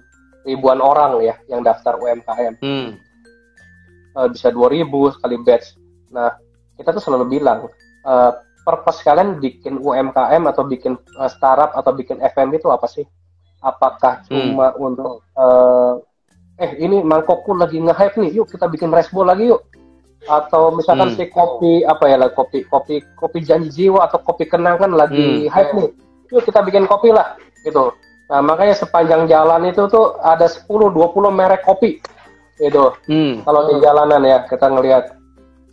orang ya yang daftar UMKM. Bisa 2.000 sekali batch. Nah, kita tuh selalu bilang purpose kalian bikin UMKM atau bikin startup atau bikin FMB itu apa sih? Apakah cuma untuk ini mangkokku lagi nge-hype nih, yuk kita bikin rice bowl lagi yuk. Atau misalkan si kopi kopi janji jiwa atau kopi kenangan lagi hype nih, yuk kita bikin kopi lah gitu. Nah, makanya sepanjang jalan itu tuh ada 10-20 merek kopi gitu. Kalau di jalanan ya kita ngelihat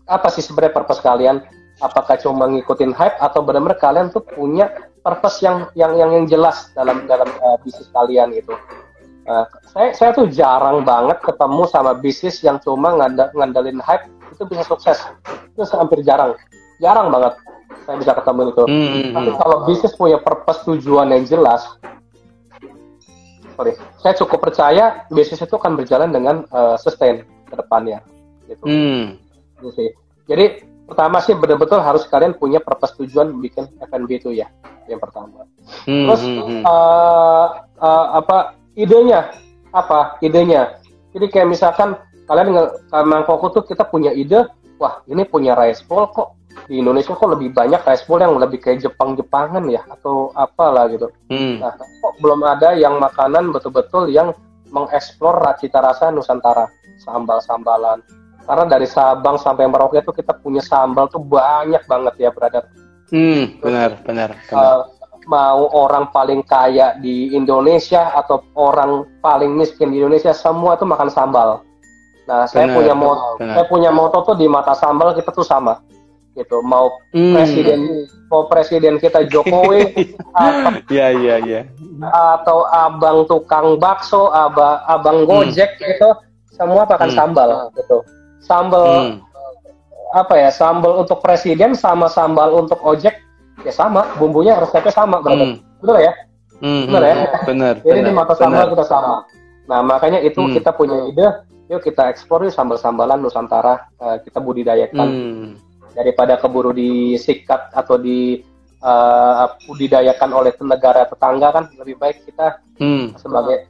apa sih sebenarnya purpose kalian? Apakah cuma ngikutin hype atau benar-benar kalian tuh punya purpose yang jelas dalam bisnis kalian gitu. Saya tuh jarang banget ketemu sama bisnis yang cuma ngandelin hype itu bisa sukses. Itu hampir jarang banget saya bisa ketemu itu. Tapi kalau bisnis punya purpose, tujuan yang jelas, saya cukup percaya bisnis itu akan berjalan dengan sustain ke depannya gitu. Jadi pertama sih betul-betul harus kalian punya purpose, tujuan bikin F&B itu ya, yang pertama. Terus idenya? Jadi kayak misalkan kalian mangkokku tuh kita punya ide, wah ini punya rice bowl kok di Indonesia kok lebih banyak rice bowl yang lebih kayak Jepang-Jepangan ya atau apalah gitu. Nah, kok belum ada yang makanan betul-betul yang mengeksplor cita rasa Nusantara, sambal-sambalan. Karena dari Sabang sampai Merauke tuh kita punya sambal tuh banyak banget ya, brother. Benar. Mau orang paling kaya di Indonesia atau orang paling miskin di Indonesia, semua tuh makan sambal. Nah, saya punya moto tuh di mata sambal kita tuh sama. Gitu. Mau presiden kita Jokowi atau abang tukang bakso, abang Gojek gitu, semua pakai sambal gitu. Sambal sambal untuk presiden sama sambal untuk ojek ya sama, bumbunya resepnya sama, betul ya? Benar ya? Benar. Jadi di mata sambal kita sama. Nah, makanya itu kita punya ide, yuk kita ekspor yuk sambal-sambalan Nusantara, kita budidayakan. Daripada keburu disikat atau dibudidayakan oleh negara tetangga kan, lebih baik kita sebagai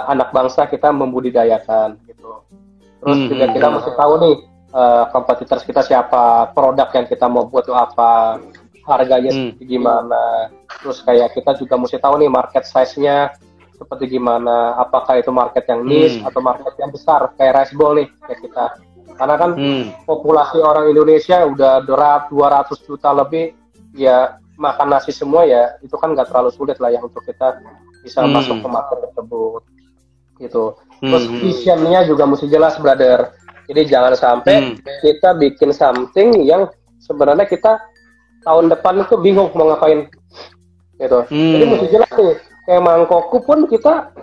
anak bangsa kita membudidayakan gitu. Terus juga kita mesti tahu nih kompetitor kita siapa, produk yang kita mau buat itu apa, harganya seperti gimana. Terus kayak kita juga mesti tahu nih market size-nya seperti gimana, apakah itu market yang niche atau market yang besar kayak rice bowl nih kayak kita. Karena kan populasi orang Indonesia udah 200 juta lebih, ya makan nasi semua ya, itu kan nggak terlalu sulit lah ya untuk kita bisa masuk ke market tersebut gitu. Terus visionnya juga mesti jelas, brother. Jadi jangan sampai kita bikin something yang sebenarnya kita tahun depan itu bingung mau ngapain gitu. Jadi mesti jelas nih. Kayak Mangkokku pun kita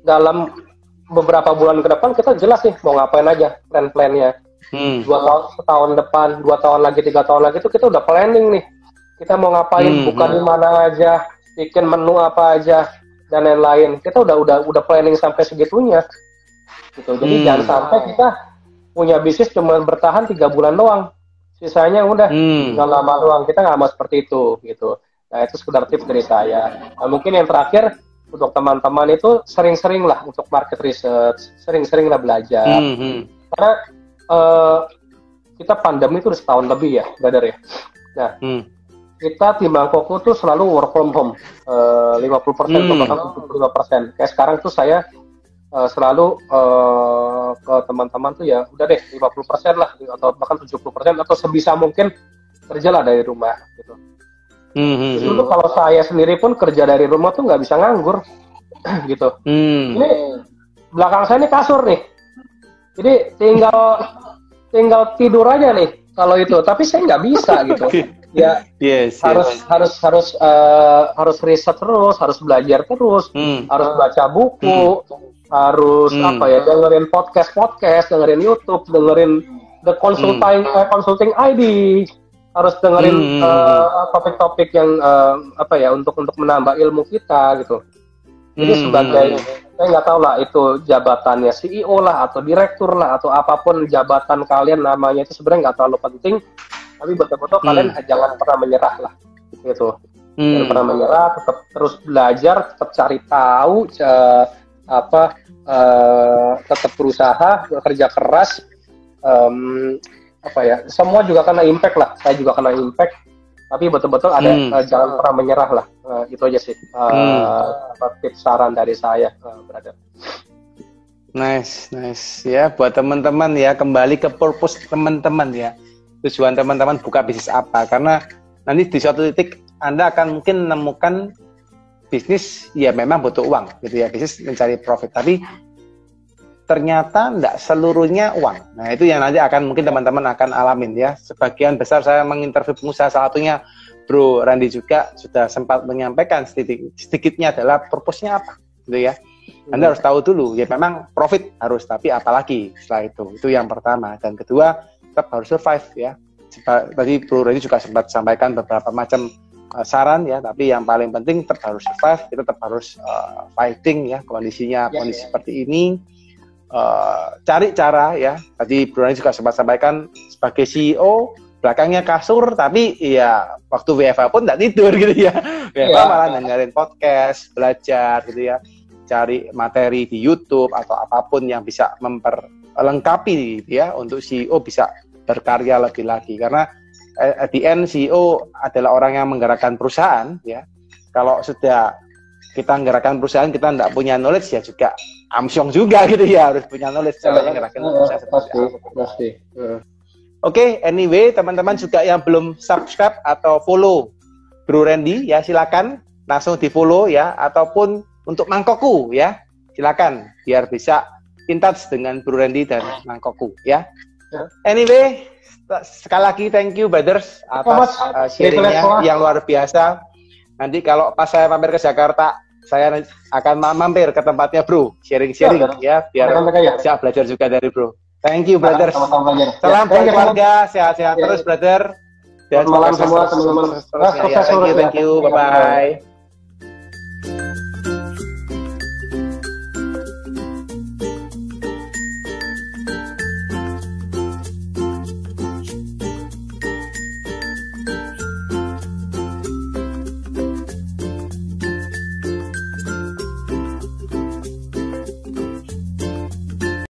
dalam beberapa bulan ke depan kita jelas nih mau ngapain aja plan-plannya. 2 tahun, setahun depan, 2 tahun lagi, 3 tahun lagi itu kita udah planning nih. Kita mau ngapain, buka di mana aja, bikin menu apa aja dan lain-lain. Kita udah planning sampai segitunya. Gitu. Jadi jangan sampai kita punya bisnis cuma bertahan 3 bulan doang. Sisanya udah nggak lama doang. Kita nggak mau seperti itu gitu. Nah, itu sekedar tips dari saya. Nah, mungkin yang terakhir untuk teman-teman itu sering-sering lah untuk market research, sering-sering lah belajar. Karena kita pandemi itu udah setahun lebih ya, brother ya. Nah, kita di Mangkokku tuh selalu work from home, 50% atau bahkan 75%. Kayak sekarang tuh saya selalu ke teman-teman tuh ya udah deh 50% lah, atau bahkan 70%, atau sebisa mungkin kerja lah dari rumah gitu. Itu kalau saya sendiri pun kerja dari rumah tuh nggak bisa nganggur gitu. Ini belakang saya ini kasur nih, jadi tinggal tidur aja nih kalau itu. Tapi saya nggak bisa gitu. Ya harus riset terus, harus belajar terus, harus baca buku, harus dengerin podcast, dengerin YouTube, dengerin The Consulting ID. Harus dengerin topik-topik yang untuk menambah ilmu kita gitu. Jadi sebagai, saya nggak tahu lah itu jabatannya CEO lah atau direktur lah atau apapun jabatan kalian namanya, itu sebenarnya nggak terlalu penting. Tapi betul-betul kalian jangan pernah menyerah lah gitu. Jangan pernah menyerah, tetap terus belajar, tetap cari tahu, tetap berusaha, kerja keras. Semua juga kena impact lah, saya juga kena impact, tapi betul-betul ada jangan pernah menyerah lah. Itu aja sih tips saran dari saya, brother. Nice ya, buat teman-teman ya, kembali ke purpose teman-teman ya, tujuan teman-teman buka bisnis apa, karena nanti di suatu titik Anda akan mungkin menemukan bisnis ya memang butuh uang gitu ya, bisnis mencari profit, tapi ternyata tidak seluruhnya uang. Nah, itu yang nanti akan mungkin teman-teman akan alamin ya. Sebagian besar saya menginterview pengusaha, salah satunya Bro Randy juga sudah sempat menyampaikan sedikitnya adalah purpose-nya apa gitu ya. Anda harus tahu dulu, ya memang profit harus, tapi apalagi setelah itu yang pertama. Dan kedua, tetap harus survive ya. Tadi Bro Randy juga sempat sampaikan beberapa macam saran ya, tapi yang paling penting tetap harus survive, kita tetap harus fighting ya, kondisi seperti ini. Cari cara ya, tadi Bro Randy juga sempat sampaikan sebagai CEO belakangnya kasur, tapi ya waktu WFH pun tidak tidur gitu ya. WFH malah dengerin podcast, belajar gitu ya, cari materi di YouTube atau apapun yang bisa memperlengkapi gitu ya, untuk CEO bisa berkarya lebih lagi. Karena at the end CEO adalah orang yang menggerakkan perusahaan ya. Kalau sudah kita menggerakkan perusahaan, kita tidak punya knowledge ya juga amsyong juga gitu ya, harus punya knowledge caranya menggerakkan perusahaan pasti. Oke, anyway teman-teman juga yang belum subscribe atau follow Bro Randy ya, silakan langsung di follow ya, ataupun untuk Mangkokku ya silakan, biar bisa in touch dengan Bro Randy dan Mangkoku ya. Ya. Anyway, sekali lagi thank you brothers atas sharingnya yang luar biasa. Nanti kalau pas saya mampir ke Jakarta, saya akan mampir ke tempatnya Bro, sharing-sharing ya, biar bisa belajar juga dari Bro. Thank you brothers. Salam buat keluarga, sehat-sehat terus brother. Dan malam semua teman-teman. Thank you, bye-bye.